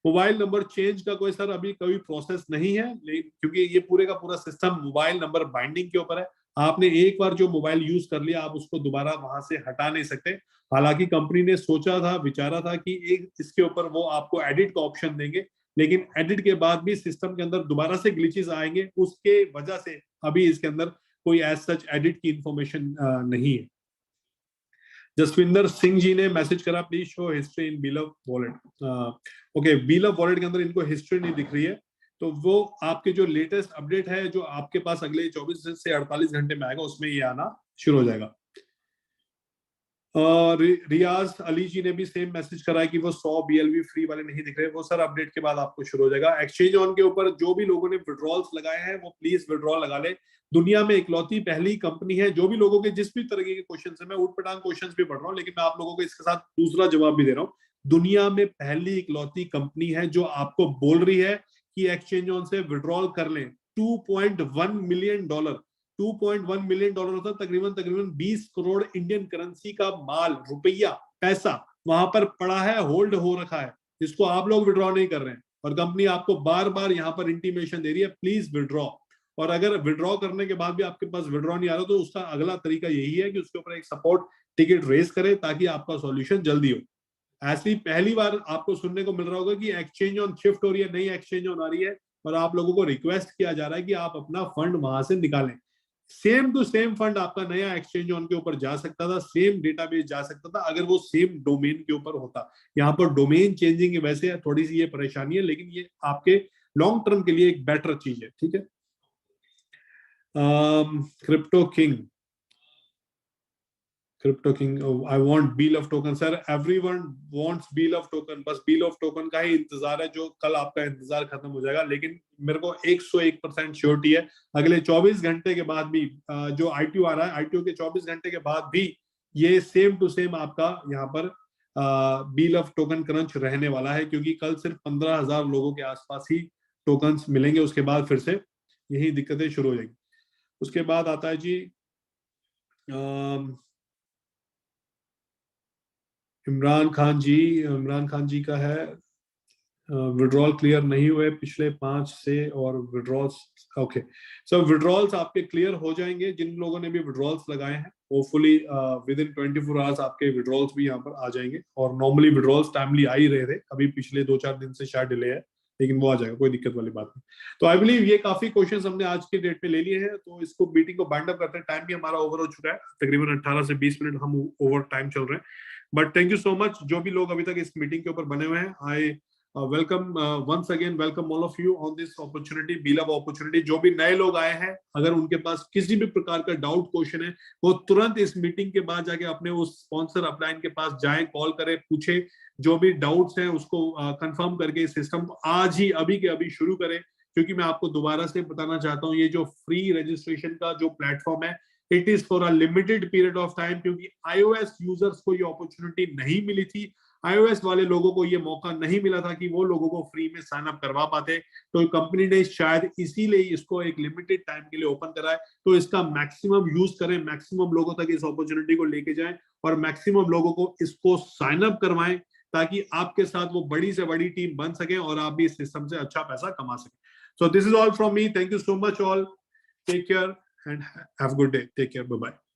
मोबाइल नंबर चेंज का कोई सर अभी कोई प्रोसेस नहीं है, क्योंकि ये पूरे का पूरा सिस्टम मोबाइल नंबर बाइंडिंग के ऊपर है। आपने एक बार जो मोबाइल यूज कर लिया आप उसको दोबारा वहां से हटा नहीं सकते। हालांकि कंपनी ने सोचा था, विचारा था कि एक इसके ऊपर वो आपको एडिट का ऑप्शन देंगे, लेकिन एडिट के बाद भी सिस्टम के अंदर दोबारा से ग्लिचेस आएंगे, उसके वजह से अभी इसके अंदर कोई एज सच एडिट की इंफॉर्मेशन नहीं है। जसविंदर सिंह जी ने मैसेज करा please show history in बिलव wallet. Okay, बिलव wallet के अंदर इनको हिस्ट्री नहीं दिख रही है, तो वो आपके जो लेटेस्ट अपडेट है जो आपके पास अगले 24 से 48 घंटे में आएगा उसमें ये आना शुरू हो जाएगा। रियाज अली जी ने भी सेम मैसेज करा है कि वो 100 BLV फ्री वाले नहीं दिख रहे, वो सर अपडेट के बाद आपको शुरू हो जाएगा। एक्सचेंज ऑन के ऊपर जो भी लोगों ने विड्रॉल्स लगाए हैं वो प्लीज विड्रॉल लगा ले। दुनिया में इकलौती पहली कंपनी है, जो भी लोगों के जिस भी तरह के क्वेश्चन है, मैं उठपटांग क्वेश्चन भी पढ़ रहा हूँ लेकिन मैं आप लोगों को इसके साथ दूसरा जवाब भी दे रहा हूँ। दुनिया में पहली इकलौती कंपनी है जो आपको बोल रही है कि एक्सचेंज ऑन से विड्रॉल कर लें। $2.1 मिलियन, $2.1 मिलियन होता है तकरीबन 20 करोड़ इंडियन करेंसी का माल, रुपया, पैसा वहां पर पड़ा है, होल्ड हो रखा है, जिसको आप लोग विड्रॉ नहीं कर रहे हैं। और कंपनी आपको बार बार यहाँ पर इंटीमेशन दे रही है प्लीज विड्रॉ। और अगर विड्रॉ करने के बाद भी आपके पास विड्रॉ नहीं आ रहा तो उसका अगला तरीका यही है कि उसके ऊपर एक सपोर्ट टिकट रेज करें ताकि आपका सॉल्यूशन जल्दी हो। ऐसी पहली बार आपको सुनने को मिल रहा होगा कि एक्सचेंज ऑन शिफ्ट हो रही है, नई एक्सचेंज ऑन आ रही है और आप लोगों को रिक्वेस्ट किया जा रहा है कि आप अपना फंड वहां से निकालें। सेम टू सेम फंड आपका नया एक्सचेंज ऑन के ऊपर जा सकता था, सेम डेटाबेस जा सकता था अगर वो सेम डोमेन के ऊपर होता। यहाँ पर डोमेन चेंजिंग की वजह से थोड़ी सी ये परेशानी है, लेकिन ये आपके लॉन्ग टर्म के लिए एक बेटर चीज है। ठीक है। Crypto king, I want bill of token. Sir everyone wants bill of token, बस बील ऑफ टोकन का ही इंतजार है जो कल आपका इंतजार खत्म हो जाएगा। लेकिन मेरे को 101% श्योरिटी है अगले 24 घंटे के बाद भी जो आईटीओ आ रहा है, आईटीओ के 24 घंटे के बाद भी ये सेम टू सेम आपका यहाँ पर बील ऑफ टोकन क्रंच रहने वाला है, क्योंकि कल सिर्फ 15,000 लोगों के आसपास ही टोकन्स मिलेंगे। उसके बाद फिर से यही दिक्कतें शुरू हो जाएंगी। उसके बाद आता है जी इमरान खान जी का है विड्रॉल क्लियर नहीं हुए पिछले 5 से और विड्रॉल्स ओके। सो विड्रॉल्स आपके क्लियर हो जाएंगे जिन लोगों ने भी विड्रॉल्स लगाए हैं। होपफुली विद इन 24 आवर्स आपके विड्रॉल्स भी यहाँ पर आ जाएंगे और नॉर्मली विड्रॉल्स टाइमली आ ही रहे थे, अभी पिछले 2-4 दिन से शायद डिले है, लेकिन वो आ जाएगा, कोई दिक्कत वाली बात नहीं। तो आई बिलीव ये काफी क्वेश्चंस हमने आज के डेट में ले लिए हैं, तो इसको मीटिंग को बाइंड अप करते हैं। टाइम भी हमारा ओवर हो चुका है, तकरीबन 18 से 20 मिनट हम ओवर टाइम चल रहे हैं। But thank you so much जो भी लोग अभी तक इस मीटिंग के ऊपर बने हुए हैं। I welcome once again, welcome all of you on this opportunity, बील ऑफ अपॉर्चुनिटी। जो भी नए लोग आए हैं, अगर उनके पास किसी भी प्रकार का डाउट क्वेश्चन है, वो तुरंत इस मीटिंग के बाद जाके अपने उस स्पॉन्सर अपलाइन के पास जाएं, कॉल करें, पूछे। जो भी डाउट्स हैं उसको कंफर्म करके इस सिस्टम को आज ही अभी के अभी शुरू करें, क्योंकि मैं आपको दोबारा से बताना चाहता हूँ ये जो फ्री रजिस्ट्रेशन का जो प्लेटफॉर्म है, it is for a limited period of time, क्योंकि iOS यूजर्स को ये अपॉर्चुनिटी नहीं मिली थी। iOS वाले लोगों को ये मौका नहीं मिला था कि वो लोगों को फ्री में साइन अप करवा पाते, तो कंपनी ने शायद इसीलिए इसको एक लिमिटेड टाइम के लिए ओपन करा है। तो इसका मैक्सिमम यूज करें, मैक्सिमम लोगों तक इस अपॉर्चुनिटी को लेके जाएं और मैक्सिमम लोगों को इसको साइन अप करवाएं, ताकि आपके साथ वो बड़ी से बड़ी टीम बन सके और आप भी इस सिस्टम से अच्छा पैसा कमा सके। So this is all from me, thank you so much all, take care and have a good day. Take care. Bye bye.